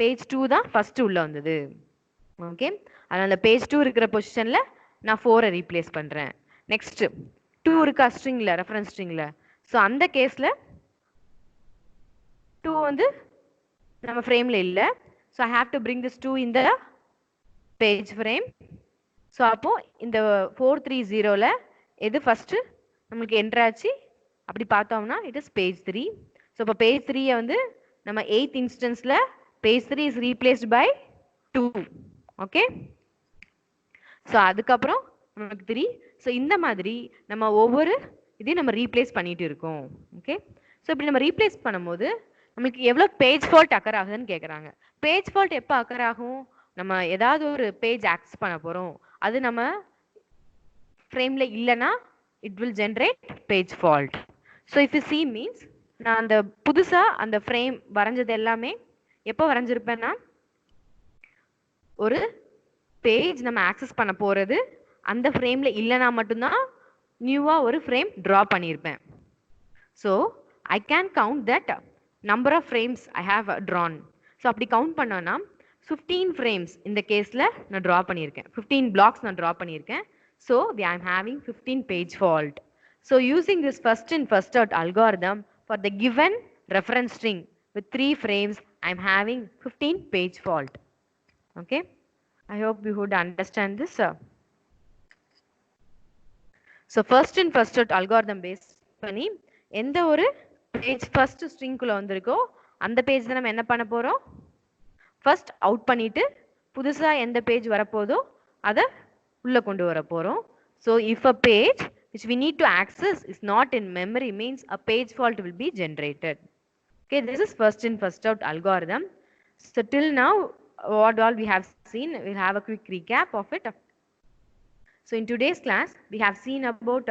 பேஜ் 2 தான் ஃபர்ஸ்ட் உள்ள வந்தது. ஓகே, அதனால பேஜ் 2 இருக்கிற பொசிஷன்ல நான் 4 ரீப்ளேஸ் பண்றேன். நெக்ஸ்ட் 2 இருக்கா ஸ்ட்ரிங்ல, ரெஃபரன்ஸ் ஸ்ட்ரிங்ல. ஸோ அந்த கேஸ்ல 2 வந்து நம்ம ஃப்ரேம்ல இல்ல. So I have to bring this 2 இந்த பேஜ் ஃப்ரேம். ஸோ அப்போ இந்த 430ல எது ஃபர்ஸ்ட் நம்மளுக்கு என்டர் ஆச்சு அப்படி பார்த்தோம்னா இட் இஸ் பேஜ் 3. ஸோ இப்போ பேஜ் 3 வந்து நம்ம 8th இன்ஸ்டன்ஸ்ல page 3 is replaced by 2. Okay, so அதுக்கப்புறம் நமக்கு 3. ஸோ இந்த மாதிரி நம்ம ஒவ்வொரு இதையும் நம்ம ரீப்ளேஸ் பண்ணிட்டு இருக்கோம். ஓகே, ஸோ இப்படி நம்ம ரீப்ளேஸ் பண்ணும்போது நம்மளுக்கு எவ்வளோ பேஜ் ஃபால்ட் அக்கர் ஆகுதுன்னு கேட்குறாங்க. பேஜ் ஃபால்ட் எப்போ அக்கர் ஆகும், நம்ம ஏதாவது ஒரு பேஜ் ஆக்சஸ் பண்ண போகிறோம், அது நம்ம ஃப்ரேமில் இல்லைன்னா it will generate page fault. So if you see means நான் அந்த புதுசாக அந்த ஃப்ரேம் வரைஞ்சது எல்லாமே எப்போ வரைஞ்சிருப்பேன்னா ஒரு பேஜ் நம்ம ஆக்சஸ் பண்ண போறது அந்த ஃப்ரேம்ல இல்லைனா மட்டும்தான் நியூவா ஒரு ஃப்ரேம் டிரா பண்ணியிருப்பேன். So I can count that number of frames I have drawn. So அப்படி கவுண்ட் பண்ணோன்னா 15 ஃப்ரேம்ஸ் இந்த கேஸில் நான் ட்ரா பண்ணியிருக்கேன், 15 பிளாக்ஸ் நான் ட்ரா பண்ணியிருக்கேன். ஸோ ஐ ஆம் having 15 page fault. So using this first in first out algorithm for the given reference string with 3 frames I am having 15 page fault. Okay, I hope you would understand this. So first in first out algorithm base பண்ணி எந்த ஒரு page first ஸ்ட்ரிங்குள்ள வந்திருக்கோ அந்த page தான் நம்ம என்ன பண்ண போறோம், ஃபர்ஸ்ட் அவுட் பண்ணிட்டு புதுசா எந்த பேஜ் வரப்போதோ அதை உள்ள கொண்டு வர போறோம். So if a page which we need to access is not in memory means a page fault will be generated. Okay, this is first in first out algorithm. So till now what all we have seen, we'll have a quick recap of it. So in today's class we have seen about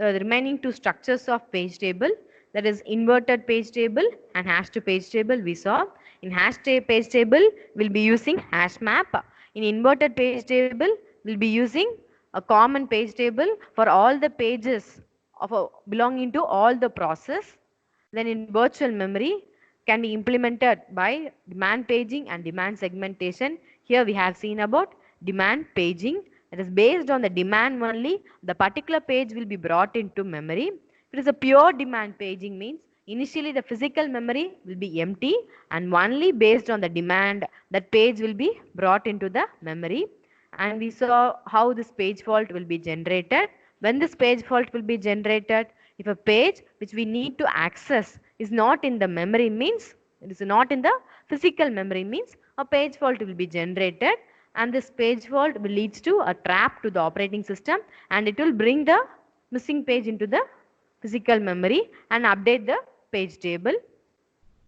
the remaining two structures of page table, that is inverted page table and hash to page table we saw. In hash page table we'll be using hash map. In inverted page table we'll be using a common page table for all the pages of belonging to all the process. Then in virtual memory can be implemented by demand paging and demand segmentation. Here we have seen about demand paging, that is based on the demand only the particular page will be brought into memory. If it is a pure demand paging means initially the physical memory will be empty and only based on the demand that page will be brought into the memory. And we saw how this page fault will be generated. When this page fault will be generated, if a page which we need to access is not in the memory means, it is not in the physical memory means a page fault will be generated, and this page fault will leads to a trap to the operating system and it will bring the missing page into the physical memory and update the page table.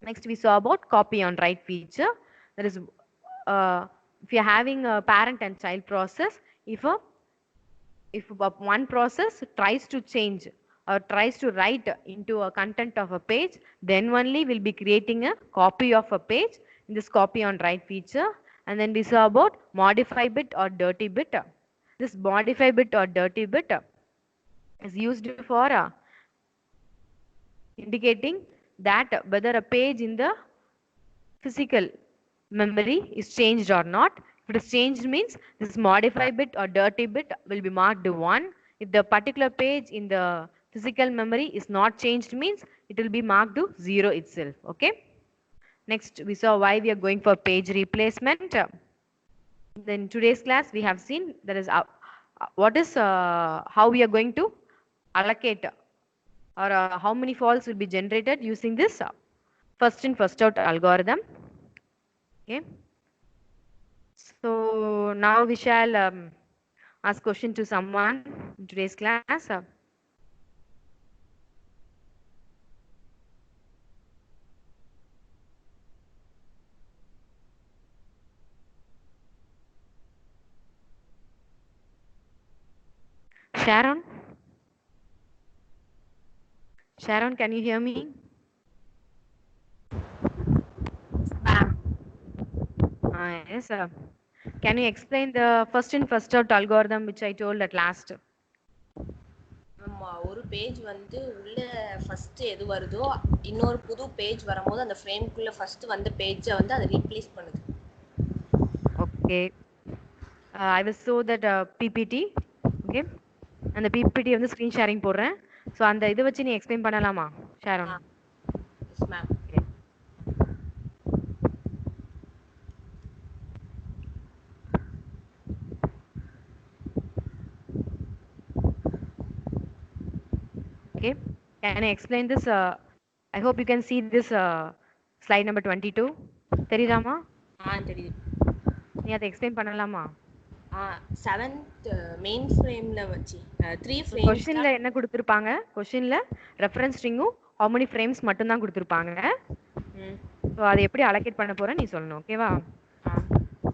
Next we saw about copy on write feature, that is if you are having a parent and child process, if one process tries to change or tries to write into a content of a page, then only we'll be creating a copy of a page in this copy on write feature. And then we saw about modify bit or dirty bit. This modify bit or dirty bit is used for indicating that whether a page in the physical memory is changed or not. If it is changed means this modify bit or dirty bit will be marked 1. If the particular page in the physical memory is not changed means it will be marked to 0 itself. Okay, next we saw why we are going for page replacement. Then today's class we have seen that is what is how we are going to allocate or how many faults will be generated using this first in first out algorithm. Okay. So now we shall ask question to someone in today's class. Sharon? Sharon, can you hear me? Yes. Can you explain the first in first out algorithm which I told at last? ஆமா, ஒரு page வந்து உள்ள first எது வருதோ இன்னொரு புது page வரும்போது அந்த ஃப்ரேம்க்குள்ள ஃபர்ஸ்ட் வந்த பேஜை வந்து அதை ரீப்ளேஸ் பண்ணுது. Okay. I will show that PPT. Okay. அந்த PPT வந்து ஸ்க்ரீன் ஷேரிங் போடுறேன். ஸோ அந்த இதை வச்சு நீ எக்ஸ்பிளைன் பண்ணலாமா Sharon? Yes ma'am. Okay. Can I explain this? I hope you can see this slide number 22. தெரியுதாமா? தெரியுது. நீ அதை எக்ஸ்பிளைன் பண்ணலாமா? 7th மெயின் ஃப்ரேம்ல வச்சு 3 ஃப்ரேம்ஸ். क्वेश्चनல என்ன கொடுத்திருப்பாங்க? क्वेश्चनல ரெஃபரன்ஸ் ஸ்ட்ரிங்கும் how many frames மட்டும் தான் கொடுத்திருப்பாங்க. சோ அதை எப்படி அலோகேட் பண்ண போற நீ சொல்லணும். ஓகேவா?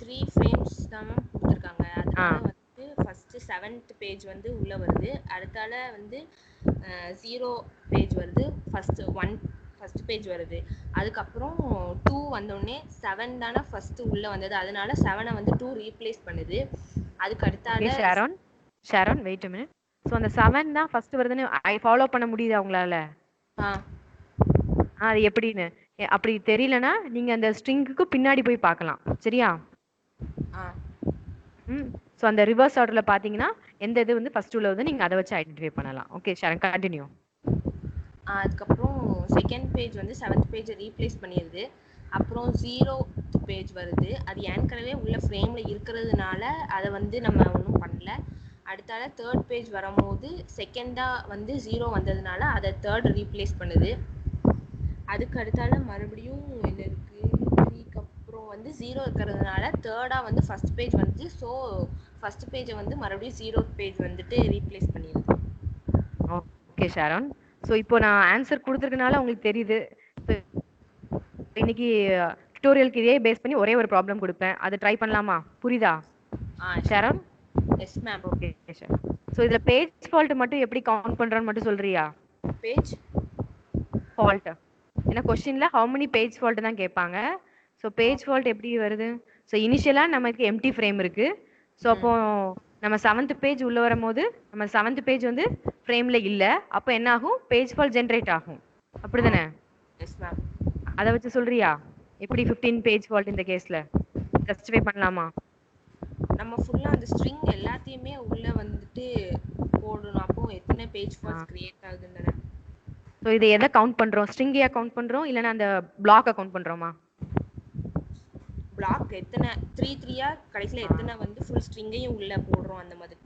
3 ஃப்ரேம்ஸ் தான் கொடுத்திருக்காங்க. அதனால வந்து ஃபர்ஸ்ட் 7th பேஜ் வந்து உள்ள வருது. அடுத்தால வந்து 0 பேஜ் வருது. ஃபர்ஸ்ட் பேஜ் வருது. அதுக்கப்புறம் 2 வந்தோடனே 7 தானே ஃபர்ஸ்ட் உள்ள வந்தது. அதனால 7 வந்து 2 ரீப்ளேஸ் பண்ணுது. அதுக்கு அடுத்தால Sharon wait a minute. So அந்த 7 தான் ஃபர்ஸ்ட் வருதுன்னு ஃபாலோ பண்ண முடியுதா உங்களால? அது எப்படின்னு அப்படி தெரியலனா நீங்க அந்த ஸ்ட்ரிங்குக்கு பின்னாடி போய் பார்க்கலாம். சரியா? சோ அந்த ரிவர்ஸ் ஆர்டர்ல பாத்தீங்கன்னா எந்த இது வந்து ஃபர்ஸ்ட் உள்ள வந்து நீங்க அதை வச்சு ஐடென்டிஃபை பண்ணலாம். Okay Sharon continue. அதுக்கப்புறம் செகண்ட் பேஜ் வந்து 7th பேஜை ரீப்ளேஸ் பண்ணிடுது. அப்புறம் 0th பேஜ் வருது. அது ஏற்கனவே உள்ள ஃப்ரேமில் இருக்கிறதுனால அதை வந்து நம்ம ஒன்றும் பண்ணல. அடுத்தால 3rd பேஜ் வரும்போது செகண்டாக வந்து 0 வந்ததுனால அதை 3rd ரீப்ளேஸ் பண்ணுது. அதுக்கு அடுத்தால மறுபடியும் என்ன இருக்குது, 3க்கு அப்புறம் வந்து 0 இருக்கிறதுனால 3rடாக வந்து ஃபர்ஸ்ட் பேஜ் வந்து ஸோ ஃபர்ஸ்ட் பேஜை வந்து மறுபடியும் 0th பேஜ் வந்துட்டு ரீப்ளேஸ் பண்ணிடுது. Okay Sharon. ஸோ இப்போ நான் ஆன்சர் கொடுத்துருக்கனால உங்களுக்கு தெரியுது. இன்னைக்கு டியூட்டோரியலுக்கு இதே பேஸ் பண்ணி ஒரே ஒரு ப்ராப்ளம் கொடுப்பேன். அதை ட்ரை பண்ணலாமா? புரியுதா ஷாரோன்? Yes ma'am. ஓகே ஷார். ஸோ இதில் பேஜ் ஃபால்ட் மட்டும் எப்படி கவுண்ட் பண்ணுறான்னு மட்டும் சொல்றியா? பேஜ் ஃபால்ட் ஏன்னா கொஸ்டின்ல ஹவு மெனி பேஜ் ஃபால்ட் தான் கேட்பாங்க. ஸோ பேஜ் ஃபால்ட் எப்படி வருது? ஸோ இனிஷியலாக நமக்கு எம்டி ஃப்ரேம் இருக்கு. ஸோ அப்போ நம்ம 7th பேஜ் உள்ள வரும்போது நம்ம 7th பேஜ் வந்து ஃப்ரேம்ல இல்ல. அப்போ என்ன ஆகும்? பேஜ் ஃபால்ட் ஜெனரேட் ஆகும். அப்படிதானே? Yes ma'am. அதை வச்சு சொல்றியா எப்படி 15 பேஜ் ஃபால்ட் இந்த கேஸ்ல ஜஸ்டிஃபை பண்ணலாமா? நம்ம ஃபுல்லா அந்த ஸ்ட்ரிங் எல்லாத்தையுமே உள்ள வந்துட்டு போடணும். அப்போ எத்தனை பேஜ் ஃபால்ட்ஸ் கிரியேட் ஆகுதுன்னு. ஸோ இதை எதை கவுண்ட் பண்றோம்? ஸ்ட்ரிங்கையா கவுண்ட் பண்றோம் இல்லைன்னா அந்த பிளாக்கை கவுண்ட் பண்றோமா? பிளாக் எத்தனை 3 கடைசியில் எத்தனை வந்து ஃபுல் ஸ்ட்ரிங்கையும் உள்ள போடுறோம் அந்த மாதிரி.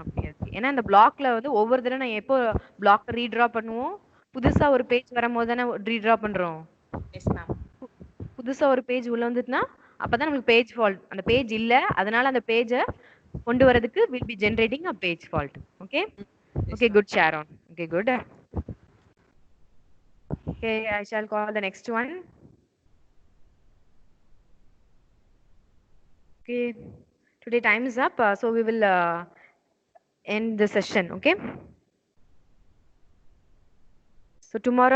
Okay okay. ஏன்னா அந்த பிளாக்ல வந்து ஒவ்வொரு தடவை நான் எப்போ பிளாக் ரீட்ரா பண்ணுவோம்? புதுசா ஒரு பேஜ் வரும்போது தானே ரீட்ரா பண்றோம். Yes ma'am. புதுசா ஒரு பேஜ் உள்ள வந்துட்டுனா அப்பதான் நமக்கு பேஜ் ஃபால்ட். அந்த பேஜ் இல்ல, அதனால அந்த பேஜை கொண்டு வரதுக்கு will be generating a page fault. Okay okay good Sharon. Okay good. Okay, I shall call the next one. Okay, today time is up, so we will end the session. Okay, so tomorrow